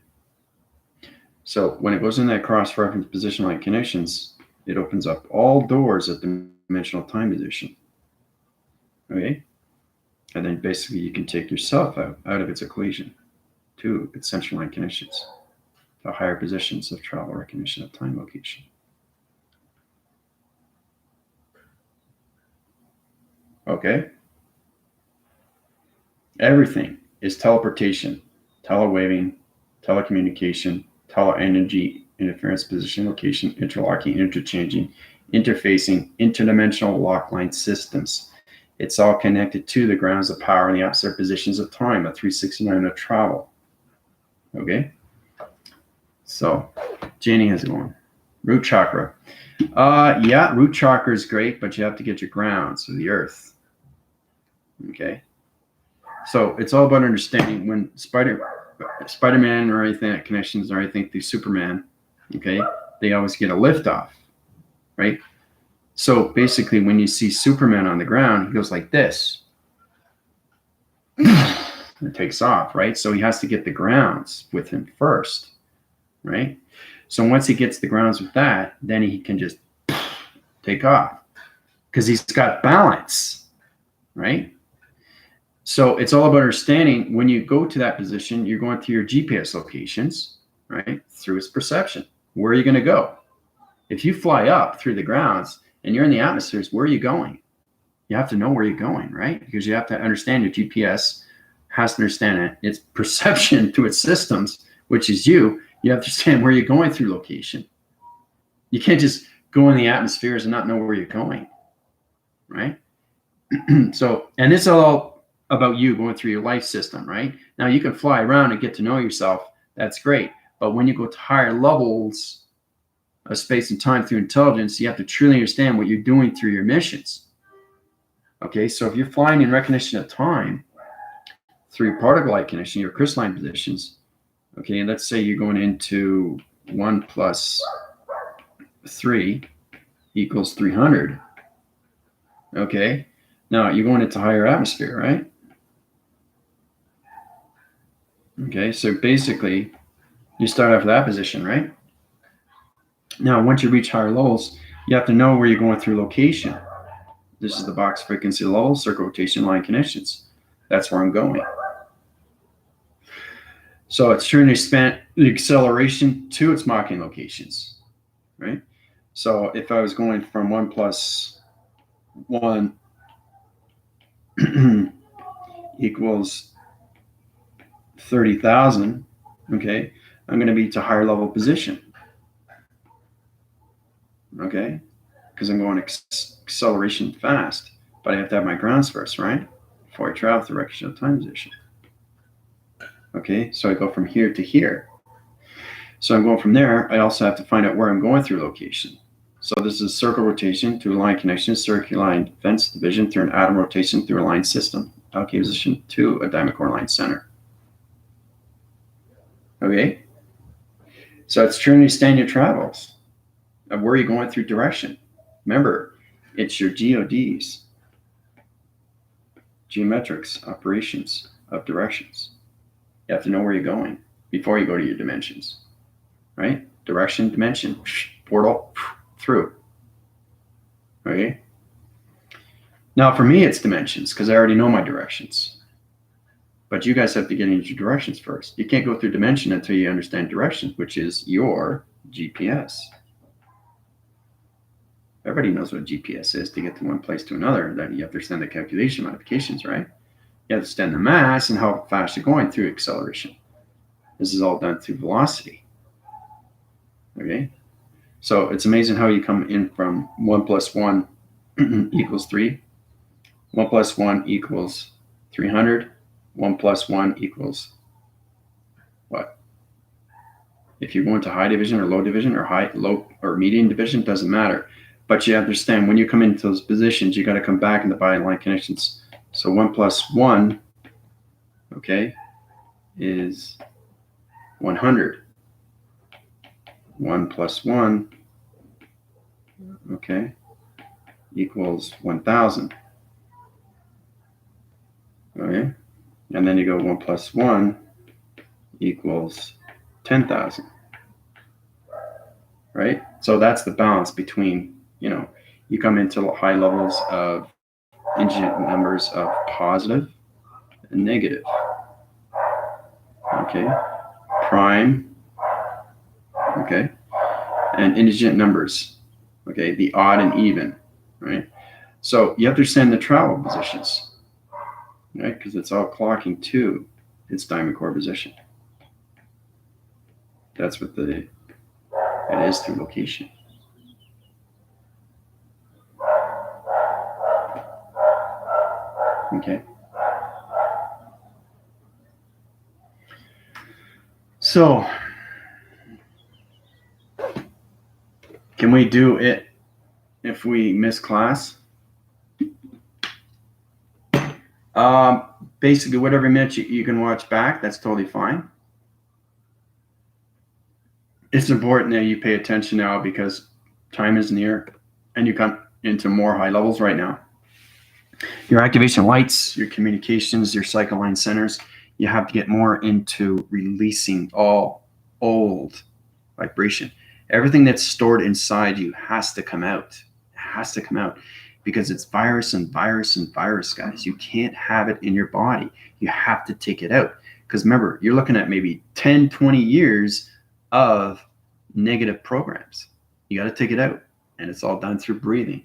So when it goes in that cross-reference position line connections, it opens up all doors at the dimensional time position. Okay. And then basically you can take yourself out of its equation to its central line connections, to higher positions of travel recognition of time location. Okay. Everything is teleportation, telewaving, telecommunication, teleenergy, interference, position, location, interlocking, interchanging, interfacing, interdimensional lock line systems. It's all connected to the grounds of power and the opposite positions of time, a 369 of travel. Okay? So, Janie, how's it going? Root chakra. Yeah, root chakra is great, but you have to get your grounds, so the earth. Okay? So it's all about understanding when Spider-Man or anything at connections or anything through Superman, okay, they always get a lift off, right? So basically when you see Superman on the ground, he goes like this. It takes off, right? So he has to get the grounds with him first, right? So once he gets the grounds with that, then he can just take off because he's got balance, right? So it's all about understanding when you go to that position, you're going through your GPS locations, right? Through its perception. Where are you going to go? If you fly up through the grounds and you're in the atmospheres, where are you going? You have to know where you're going, right? Because you have to understand your GPS has to understand its perception to its systems, which is you. You have to understand where you're going through location. You can't just go in the atmospheres and not know where you're going, right? So, and it's all about you going through your life system, right? Now you can fly around and get to know yourself. That's great. But when you go to higher levels of space and time through intelligence, you have to truly understand what you're doing through your missions. Okay, so if you're flying in recognition of time through particle light connection, your crystalline positions, okay, and let's say you're going into 1 plus 3 equals 300. Okay, now you're going into higher atmosphere, right? Okay, so basically you start off with that position, right? Now, once you reach higher levels, you have to know where you're going through location. This is the box frequency level, circle rotation line connections. That's where I'm going. So it's trying to expand the acceleration to its Mach locations, right? So if I was going from 1 plus 1 equals 30,000, okay, I'm going to be to higher level position, okay, because I'm going acceleration fast, but I have to have my grounds first, right, before I travel the direction of time position. Okay, so I go from here to here. So I'm going from there. I also have to find out where I'm going through location. So this is circle rotation through a line connection, circular line fence division through an atom rotation through a line system, allocated position to a diamond core line center. Okay. So it's to understand your travels of where you're going through direction. Remember, it's your GODs, geometrics, operations of directions. You have to know where you're going before you go to your dimensions, right? Direction, dimension, portal, through. Okay. Now for me, it's dimensions because I already know my directions. But you guys have to get into your directions first. You can't go through dimension until you understand directions, which is your GPS. Everybody knows what GPS is to get to one place to another. That you have to understand the calculation modifications, right? You understand the mass and how fast you're going through acceleration. This is all done through velocity. Okay? So it's amazing how you come in from 1 plus 1 equals 3. 1 plus 1 equals 300. 1 plus 1 equals what? If you're going to high division or low division or high, low, or median division, doesn't matter. But you understand when you come into those positions, you got to come back in the biline connections. So 1 plus 1, okay, is 100. 1 plus 1, okay, equals 1,000. Okay, and then you go 1 plus 1 equals 10,000. Right? So that's the balance between, you come into high levels of ingent numbers of positive and negative. Okay? Prime. Okay? And indigent numbers. Okay? The odd and even. Right? So you have to understand the travel positions. Right? Because it's all clocking to its diamond core position. That's what it is through location. Okay. So, can we do it if we miss class? Basically, whatever minute you can watch back, that's totally fine. It's important that you pay attention now because time is near and you come into more high levels right now. Your activation lights, your communications, your cycle line centers, you have to get more into releasing all old vibration. Everything that's stored inside you has to come out. It has to come out because it's virus and virus and virus, guys. You can't have it in your body. You have to take it out. Because remember, you're looking at maybe 10, 20 years of negative programs. You got to take it out. And it's all done through breathing.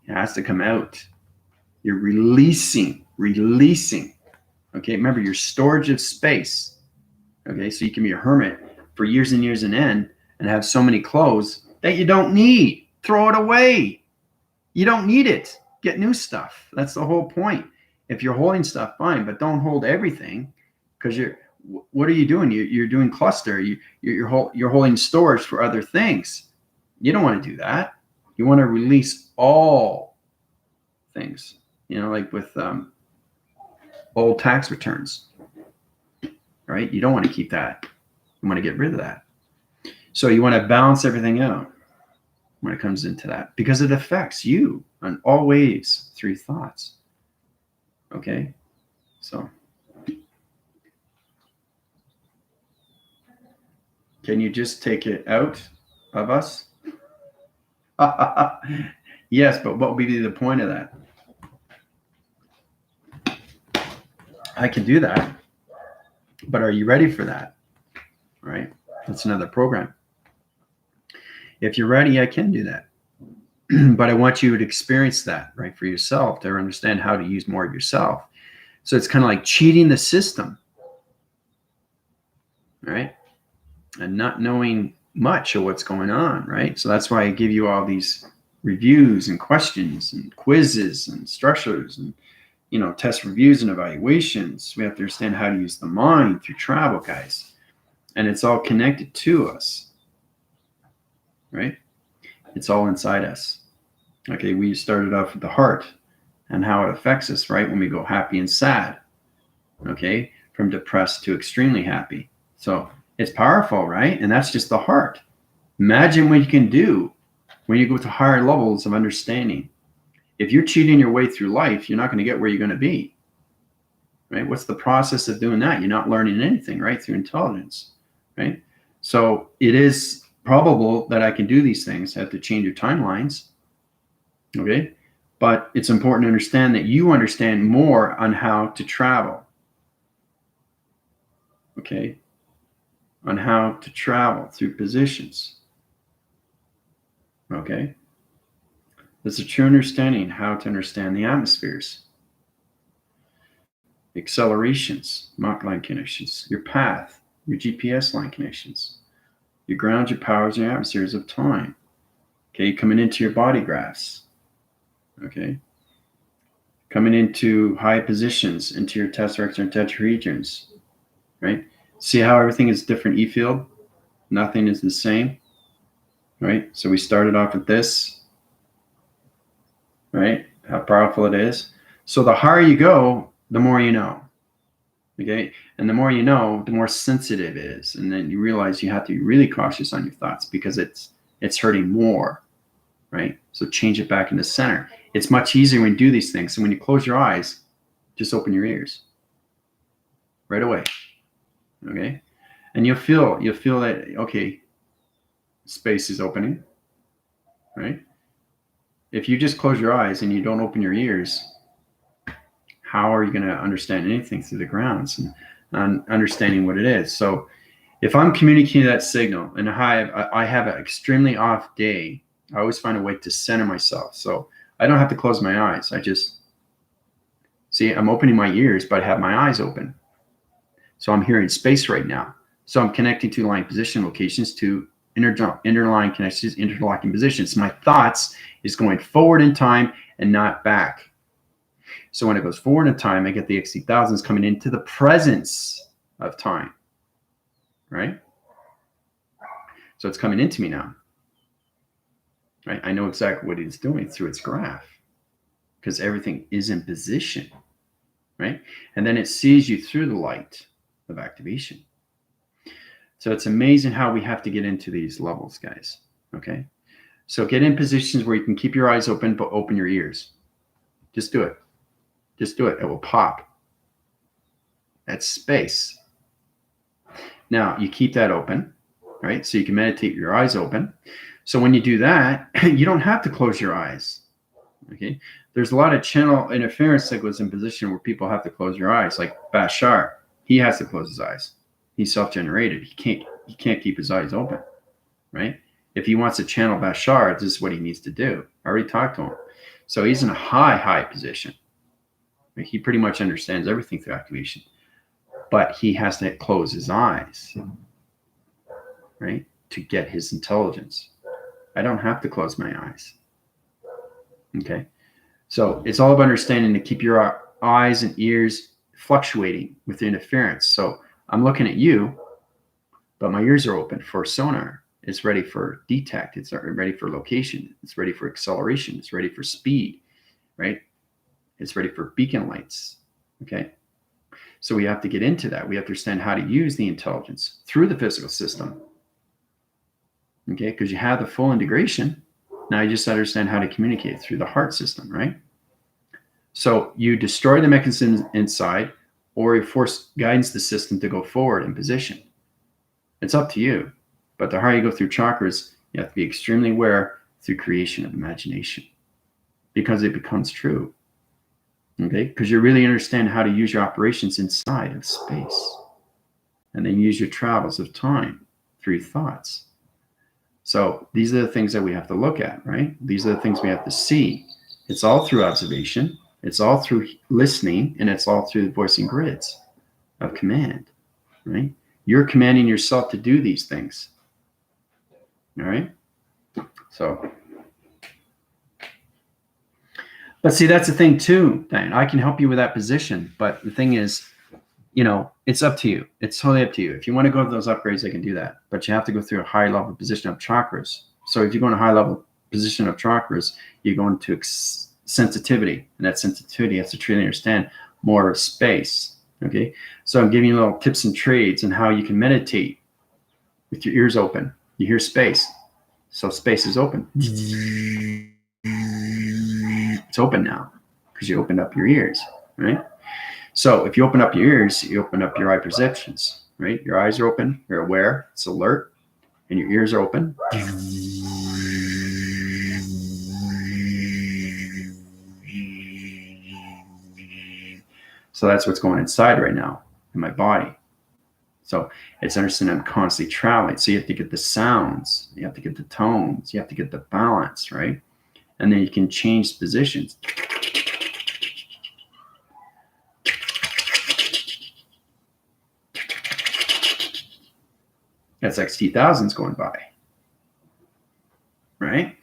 It has to come out. You're releasing. Okay, remember your storage of space. Okay, so you can be a hermit for years and years and end and have so many clothes that you don't need. Throw it away. You don't need it. Get new stuff. That's the whole point. If you're holding stuff, fine, but don't hold everything because what are you doing? You're doing cluster. You're holding storage for other things. You don't want to do that. You want to release all things, like with old tax returns, right? You don't want to keep that. You want to get rid of that. So you want to balance everything out when it comes into that because it affects you on all ways through thoughts. Okay? So can you just take it out of us? Yes, but what would be the point of that? I can do that, but are you ready for that? Right? That's another program. If you're ready, I can do that. But I want you to experience that, right, for yourself, to understand how to use more of yourself. So it's kind of like cheating the system, right? And not knowing much of what's going on, right? So that's why I give you all these reviews and questions and quizzes and structures and, test reviews and evaluations. We have to understand how to use the mind through travel, guys. And it's all connected to us, right? It's all inside us. Okay, we started off with the heart and how it affects us, right? When we go happy and sad, okay? from depressed to extremely happy. So it's powerful, right? And that's just the heart. Imagine what you can do when you go to higher levels of understanding. If you're cheating your way through life, you're not going to get where you're going to be, right? What's the process of doing that? You're not learning anything, right? Through intelligence, right? So it is probable that I can do these things. I have to change your timelines, okay? But it's important to understand that you understand more on how to travel, okay? On how to travel through positions, okay? There's a true understanding how to understand the atmospheres, accelerations, Mach line connections, your path, your GPS line connections, your ground, your powers, and your atmospheres of time. Okay, coming into your body graphs. Okay, coming into high positions, into your tesseract and tetrahedrons. Right? See how everything is different E field? Nothing is the same. Right? So we started off with this. Right? How powerful it is. So the higher you go, the more you know. Okay, and the more you know, the more sensitive it is, and then you realize you have to be really cautious on your thoughts because it's hurting more, right? So change it back into center. It's much easier when you do these things. So when you close your eyes, just open your ears right away. Okay, and you'll feel that, okay, space is opening, right? If you just close your eyes and you don't open your ears, how are you going to understand anything through the grounds and understanding what it is? So if I'm communicating that signal and I have an extremely off day, I always find a way to center myself. So I don't have to close my eyes. I just see, I'm opening my ears, but I have my eyes open. So I'm hearing space right now. So I'm connecting to line position locations to interline connections, interlocking positions. My thoughts is going forward in time and not back. So when it goes forward in time, I get the XT1000s coming into the presence of time, right? So it's coming into me now, right? I know exactly what it's doing through its graph because everything is in position, right? And then it sees you through the light of activation. So it's amazing how we have to get into these levels, guys, okay? So get in positions where you can keep your eyes open, but open your ears. Just do it. Just do it. It will pop. That's space. Now, you keep that open, right? So you can meditate with your eyes open. So when you do that, you don't have to close your eyes, okay? There's a lot of channel interference that goes in position where people have to close their eyes, like Bashar. He has to close his eyes. He's self-generated. He can't keep his eyes open, right? If he wants to channel Bashar, this is what he needs to do. I already talked to him. So he's in a high position. He pretty much understands everything through activation, but he has to close his eyes, right, to get his intelligence. I don't have to close my eyes, okay? So it's all about understanding to keep your eyes and ears fluctuating with the interference. So I'm looking at you, but my ears are open for sonar. It's ready for detect. It's ready for location. It's ready for acceleration. It's ready for speed, right? It's ready for beacon lights, okay? So we have to get into that. We have to understand how to use the intelligence through the physical system, okay? Because you have the full integration. Now you just understand how to communicate through the heart system, right? So you destroy the mechanisms inside, or you force guidance the system to go forward in position. It's up to you. But the higher you go through chakras, you have to be extremely aware through creation of imagination because it becomes true. Okay, because you really understand how to use your operations inside of space and then use your travels of time through thoughts. So these are the things that we have to look at, right? These are the things we have to see. It's all through observation. It's all through listening, and it's all through voicing grids of command, right? You're commanding yourself to do these things, all right? So, but see, that's the thing too, Diane. I can help you with that position, but the thing is, you know, it's up to you. It's totally up to you. If you want to go to those upgrades, I can do that, but you have to go through a high level position of chakras. So if you go in a high level position of chakras, you go into sensitivity, and that sensitivity has to truly understand more of space, Okay, so I'm giving you little tips and trades on how you can meditate with your ears open. You hear space, so space is open. It's open now because you opened up your ears, right? So if you open up your ears, you open up your eye perceptions, right? Your eyes are open, you're aware, it's alert, and your ears are open. So that's what's going inside right now in my body. So it's understanding I'm constantly traveling. So you have to get the sounds, you have to get the tones, you have to get the balance, right? And then you can change positions. That's XT1000s going by, right?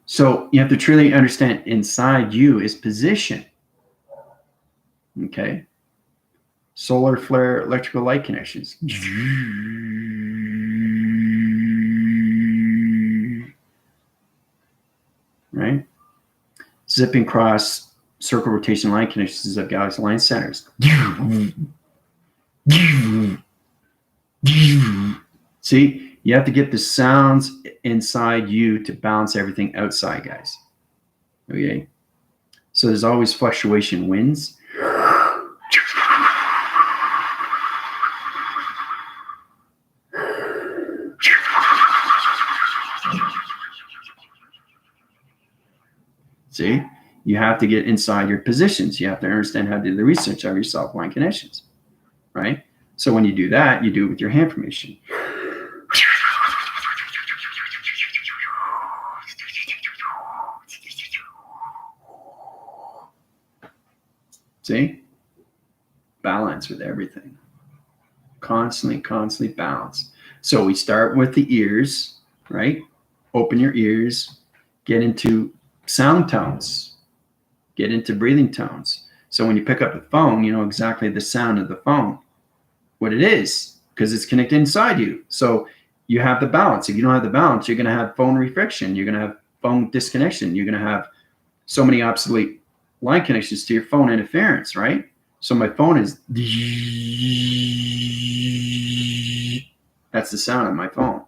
So you have to truly understand inside you is position. Okay. Solar flare, electrical light connections. Right? Zipping cross circle rotation line connections of galaxy line centers. See, you have to get the sounds inside you to balance everything outside, guys. Okay? So there's always fluctuation winds. See, you have to get inside your positions. You have to understand how to do the research of your self-line connections, right? So when you do that, you do it with your hand formation. See? Balance with everything. Constantly balance. So we start with the ears, right? Open your ears, get into sound tones, get into breathing tones. So when you pick up the phone, you know exactly the sound of the phone, what it is, because it's connected inside you. So you have the balance. If you don't have the balance, you're going to have phone refriction. You're going to have phone disconnection. You're going to have so many obsolete line connections to your phone interference, right? So my phone is, that's the sound of my phone.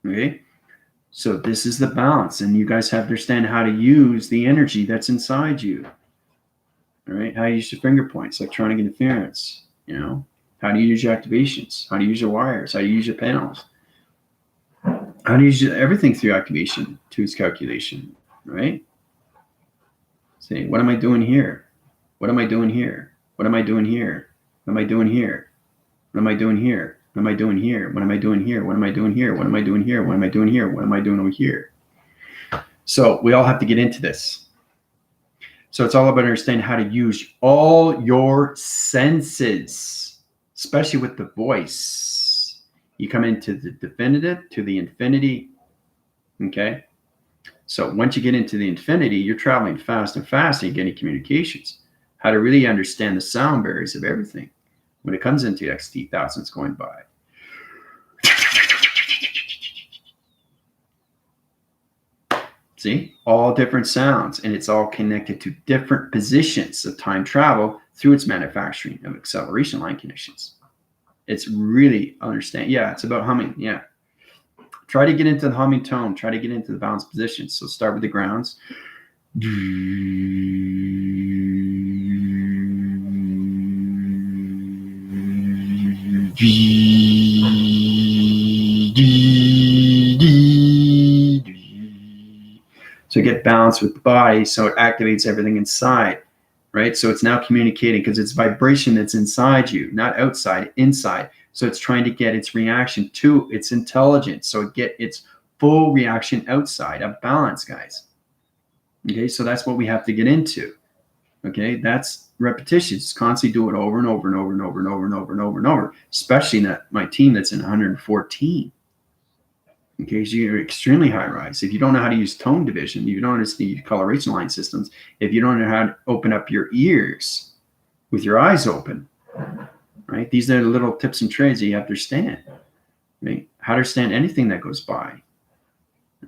Okay. So this is the balance, and you guys have to understand how to use the energy that's inside you. All right, how to use your finger points, electronic interference, you know, how to use your activations, how to use your wires, how to use your panels, how to use everything through activation to its calculation, right? Say, what am I doing here? What am I doing here? What am I doing here? What am I doing here? What am I doing here? What am I doing here? What am I doing here? What am I doing here? What am I doing here? What am I doing here? What am I doing over here? So we all have to get into this. So it's all about understanding how to use all your senses, especially with the voice. You come into the definitive, to the infinity. Okay. So once you get into the infinity, you're traveling fast and fast and you're getting communications. How to really understand the sound barriers of everything when it comes into XT1000s going by. See, all different sounds, and it's all connected to different positions of time travel through its manufacturing of acceleration line connections. It's really understand. Yeah, it's about humming. Yeah. Try to get into the humming tone. Try to get into the balanced positions. So start with the grounds. So get balance with the body, so it activates everything inside, right? So it's now communicating because it's vibration that's inside you, not outside, inside. So it's trying to get its reaction to its intelligence, so it get its full reaction outside of balance, guys. Okay, so that's what we have to get into. Okay, that's repetition. Just constantly do it over and over and over and over and over and over and over and over, especially not my team that's in 114. Okay, so you're extremely high rise. If you don't know how to use tone division, you don't understand coloration line systems, if you don't know how to open up your ears with your eyes open, right? These are the little tips and trades that you have to understand. Right? How to understand anything that goes by.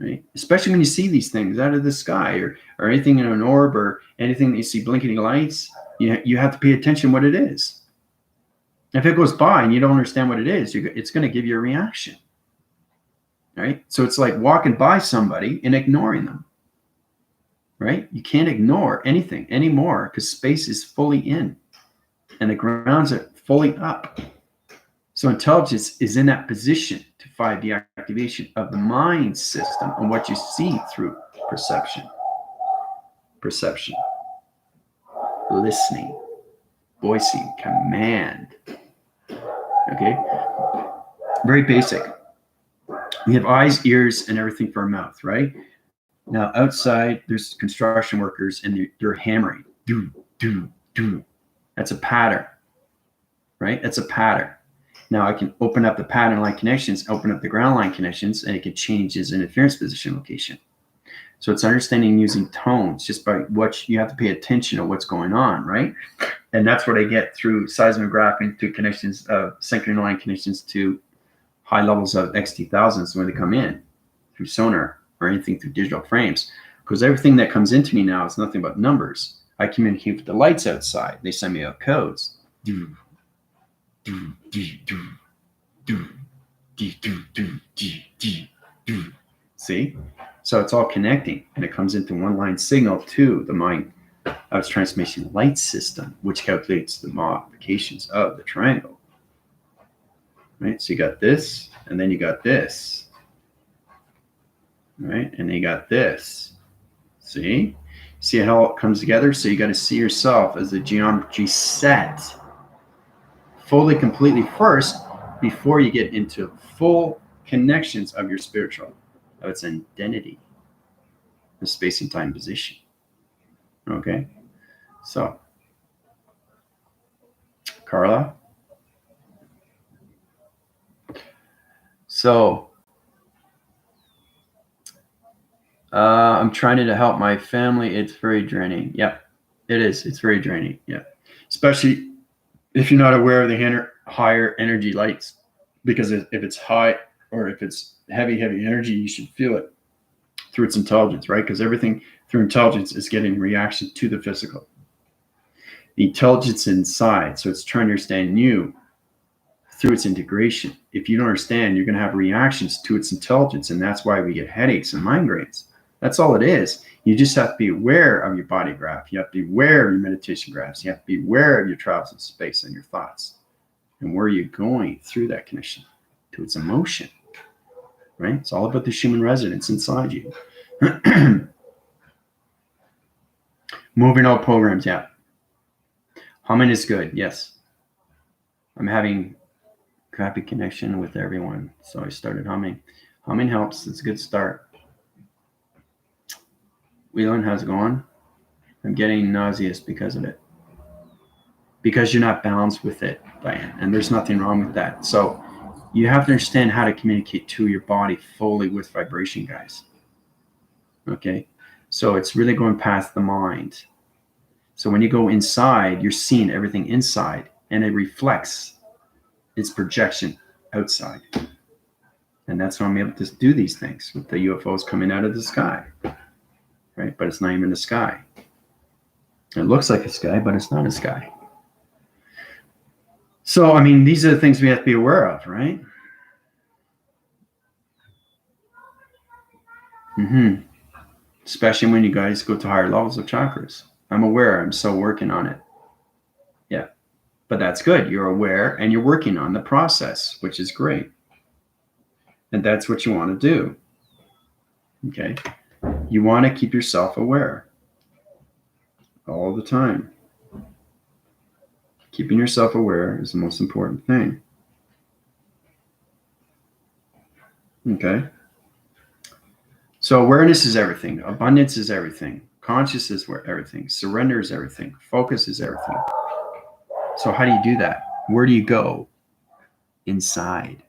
right? Especially when you see these things out of the sky, or anything in an orb, or anything that you see blinking lights. You have to pay attention what it is. If it goes by and you don't understand what it is, it's going to give you a reaction, right? So it's like walking by somebody and ignoring them, right? You can't ignore anything anymore because space is fully in and the grounds are fully up. So intelligence is in that position to find the activation of the mind system and what you see through perception, listening, voicing, command. Okay, very basic. We have eyes, ears, and everything for our mouth, right? Now outside, there's construction workers and they're hammering. Do, do, do. That's a pattern, right? That's a pattern. Now I can open up the pattern line connections, open up the ground line connections, and it can change its interference position location. So it's understanding using tones just by what you have to pay attention to what's going on, right? And that's what I get through seismographing, to connections, synchronous line connections to high levels of XT1000s when they come in through sonar or anything through digital frames. Because everything that comes into me now is nothing but numbers. I communicate with the lights outside. They send me out codes. Do, do, do, do, do, do, do, do, do, do. See? So it's all connecting, and it comes into one line signal to the mind transmission light system, which calculates the modifications of the triangle. Right? So you got this, and then you got this. Right? And then you got this. See? See how it comes together? So you got to see yourself as the geometry set fully, completely first before you get into full connections of your spiritual, of its identity, the space and time position. Okay? So, Carla? So, I'm trying to help my family. It's very draining. Yep, it is. It's very draining. Yeah. Especially if you're not aware of the higher energy lights, because if it's high or if it's heavy energy, you should feel it through its intelligence, right? Because everything through intelligence is getting reaction to the physical. The intelligence inside, so it's trying to understand you through its integration. If you don't understand, you're going to have reactions to its intelligence, and that's why we get headaches and migraines. That's all it is. You just have to be aware of your body graph. You have to be aware of your meditation graphs. You have to be aware of your travels in space and your thoughts and where you're going through that connection to its emotion, right? It's all about the human resonance inside you. Moving out programs, yeah. Humming is good, yes. I'm having crappy connection with everyone, so I started humming. Humming helps. It's a good start. Whelan, how's it going? I'm getting nauseous because of it. Because you're not balanced with it, Diane, and there's nothing wrong with that. So you have to understand how to communicate to your body fully with vibration, guys. Okay? So it's really going past the mind. So when you go inside, you're seeing everything inside, and it reflects its projection outside. And that's why I'm able to do these things with the UFOs coming out of the sky, right? But it's not even the sky. It looks like a sky, but it's not a sky. So, I mean, these are the things we have to be aware of, right? Especially when you guys go to higher levels of chakras. I'm aware. I'm still working on it. Yeah. But that's good. You're aware and you're working on the process, which is great. And that's what you want to do. Okay. You want to keep yourself aware all the time. Keeping yourself aware is the most important thing. Okay. So awareness is everything. Abundance is everything. Consciousness is everything. Surrender is everything. Focus is everything. So how do you do that? Where do you go? Inside.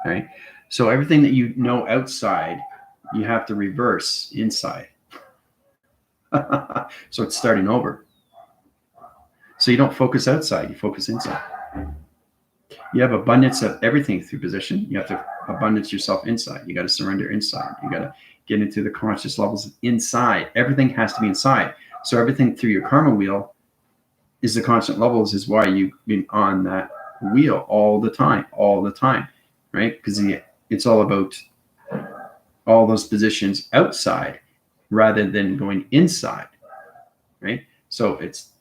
Right? So everything that you know outside, you have to reverse inside. So it's starting over. So you don't focus outside, you focus inside. You have abundance of everything through position. You have to abundance yourself inside. You got to surrender inside. You got to get into the conscious levels inside. Everything has to be inside. So everything through your karma wheel is the constant levels, is why you've been on that wheel all the time, right? Because it's all about all those positions outside rather than going inside, right? So it's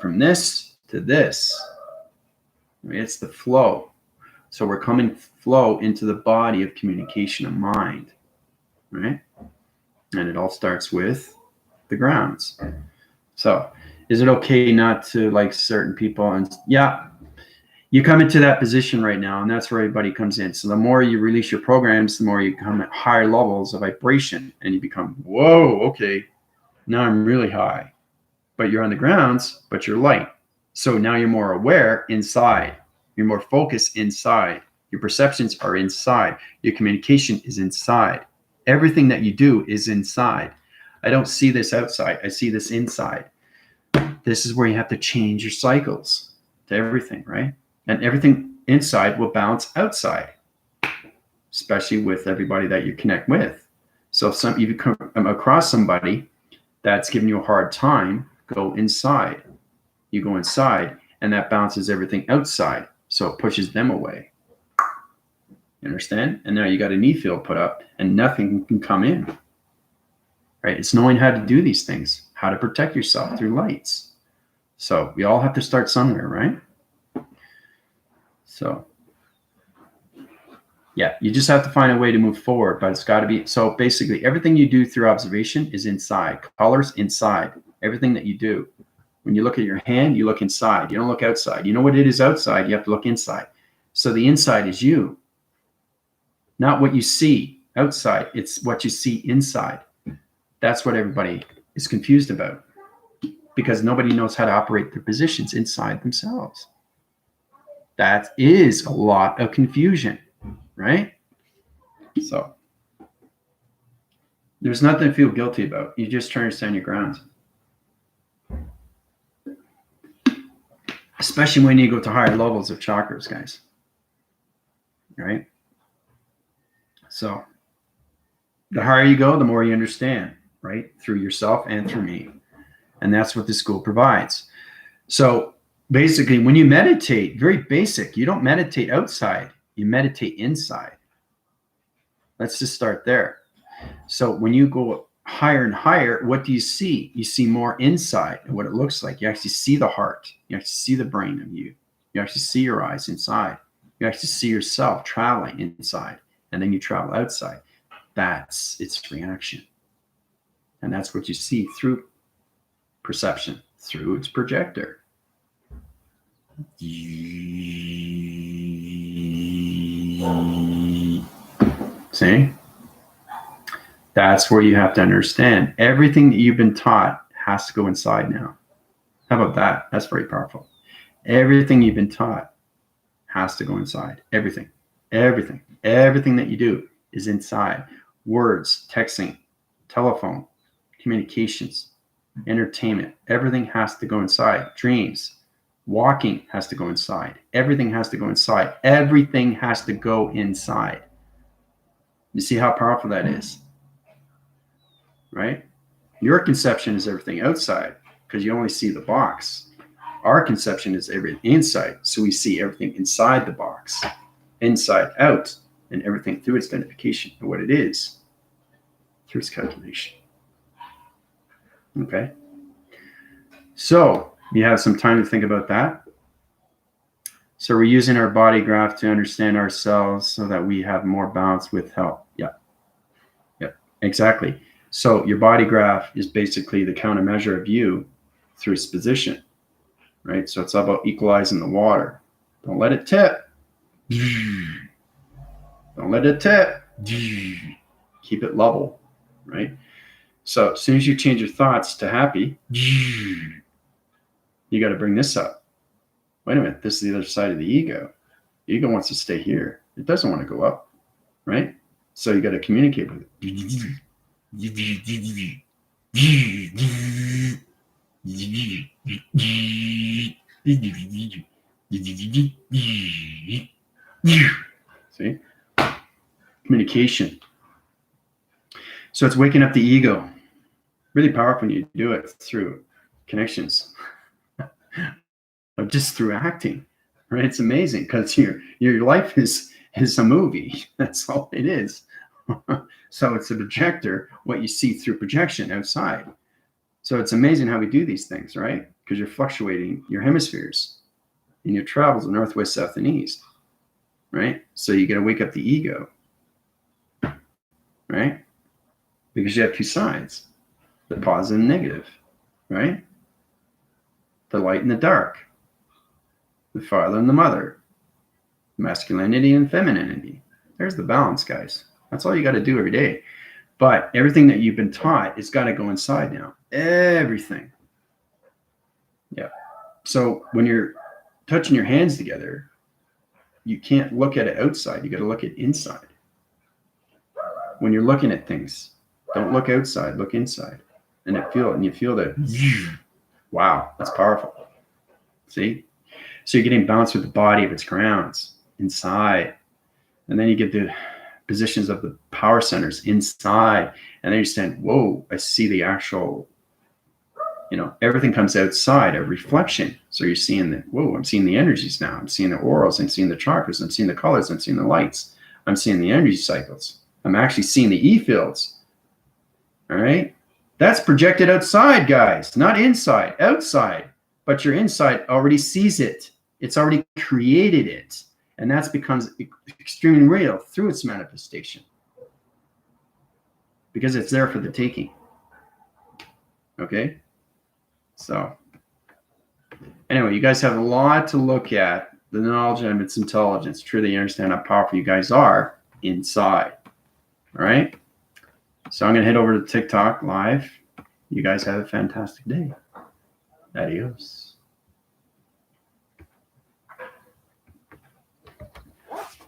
from this to this, right? It's the flow. So we're coming flow into the body of communication of mind, right? And it all starts with the grounds. So is it okay not to like certain people? And yeah, you come into that position right now, and that's where everybody comes in. So the more you release your programs, the more you come at higher levels of vibration, and you become, whoa, okay, now I'm really high. But you're on the grounds, but you're light. So now you're more aware inside. You're more focused inside. Your perceptions are inside. Your communication is inside. Everything that you do is inside. I don't see this outside. I see this inside. This is where you have to change your cycles to everything, right? And everything inside will bounce outside, especially with everybody that you connect with. So if you come across somebody that's giving you a hard time, go inside. You go inside, and that bounces everything outside. So it pushes them away. You understand? And now you got a knee field put up, and nothing can come in. Right? It's knowing how to do these things, how to protect yourself through lights. So we all have to start somewhere, right? So yeah, you just have to find a way to move forward, but it's got to be, so basically everything you do through observation is inside. Colors inside. Everything that you do. When you look at your hand, you look inside. You don't look outside. You know what it is outside, you have to look inside. So the inside is you. Not what you see outside, it's what you see inside. That's what everybody is confused about, because nobody knows how to operate their positions inside themselves. That is a lot of confusion, right? So there's nothing to feel guilty about. You just try to stand your grounds. Especially when you go to higher levels of chakras, guys. Right? So the higher you go, the more you understand, right? Through yourself and through me. And that's what the school provides. So basically, when you meditate, very basic, you don't meditate outside, you meditate inside. Let's just start there. So when you go higher and higher, what do you see? You see more inside and what it looks like. You actually see the heart. You actually see the brain of you. You actually see your eyes inside. You actually see yourself traveling inside, and then you travel outside. That's its reaction. And that's what you see through perception, through its projector. See? That's where you have to understand. Everything that you've been taught has to go inside now. How about that? That's very powerful. Everything you've been taught has to go inside. Everything that you do is inside. Words, texting, telephone, communications, entertainment, everything has to go inside. Dreams, walking has to go inside. Everything has to go inside. Everything has to go inside. You see how powerful that is? Right? Your conception is everything outside because you only see the box. Our conception is everything inside. So we see everything inside the box, inside out, and everything through its identification of what it is, through its calculation. Okay? So you have some time to think about that. So we're using our body graph to understand ourselves so that we have more balance with health. Yeah, exactly. So your body graph is basically the countermeasure of you through its position, right? So it's all about equalizing the water. Don't let it tip. Don't let it tip. Keep it level, right? So as soon as you change your thoughts to happy, you got to bring this up. Wait a minute, this is the other side of the ego. The ego wants to stay here. It doesn't want to go up, right? So you got to communicate with it. See? Communication. So it's waking up the ego. Really powerful when you do it through connections. Just through acting. Right? It's amazing because your life is a movie. That's all it is. So it's a projector, what you see through projection outside. So it's amazing how we do these things, right? Because you're fluctuating your hemispheres in your travels of northwest, south, and east, right? So you got to wake up the ego, right? Because you have two sides, the positive and negative, right? The light and the dark, the father and the mother, masculinity and femininity. There's the balance, guys. That's all you got to do every day. But everything that you've been taught is got to go inside now. Everything. Yeah. So when you're touching your hands together, you can't look at it outside. You got to look at inside. When you're looking at things, don't look outside, look inside. And you feel that, wow, that's powerful. See? So you're getting balanced with the body of its grounds inside. And then you get the positions of the power centers inside. And then you stand, whoa, I see the actual, everything comes outside, a reflection. So you're seeing that, whoa, I'm seeing the energies now. I'm seeing the auras. I'm seeing the chakras. I'm seeing the colors. I'm seeing the lights. I'm seeing the energy cycles. I'm actually seeing the E-fields. All right? That's projected outside, guys, not inside, outside. But your inside already sees it. It's already created it. And that becomes extremely real through its manifestation. Because it's there for the taking. Okay? So, anyway, you guys have a lot to look at. The knowledge and its intelligence. Truly understand how powerful you guys are inside. All right? So I'm going to head over to TikTok live. You guys have a fantastic day. Adios.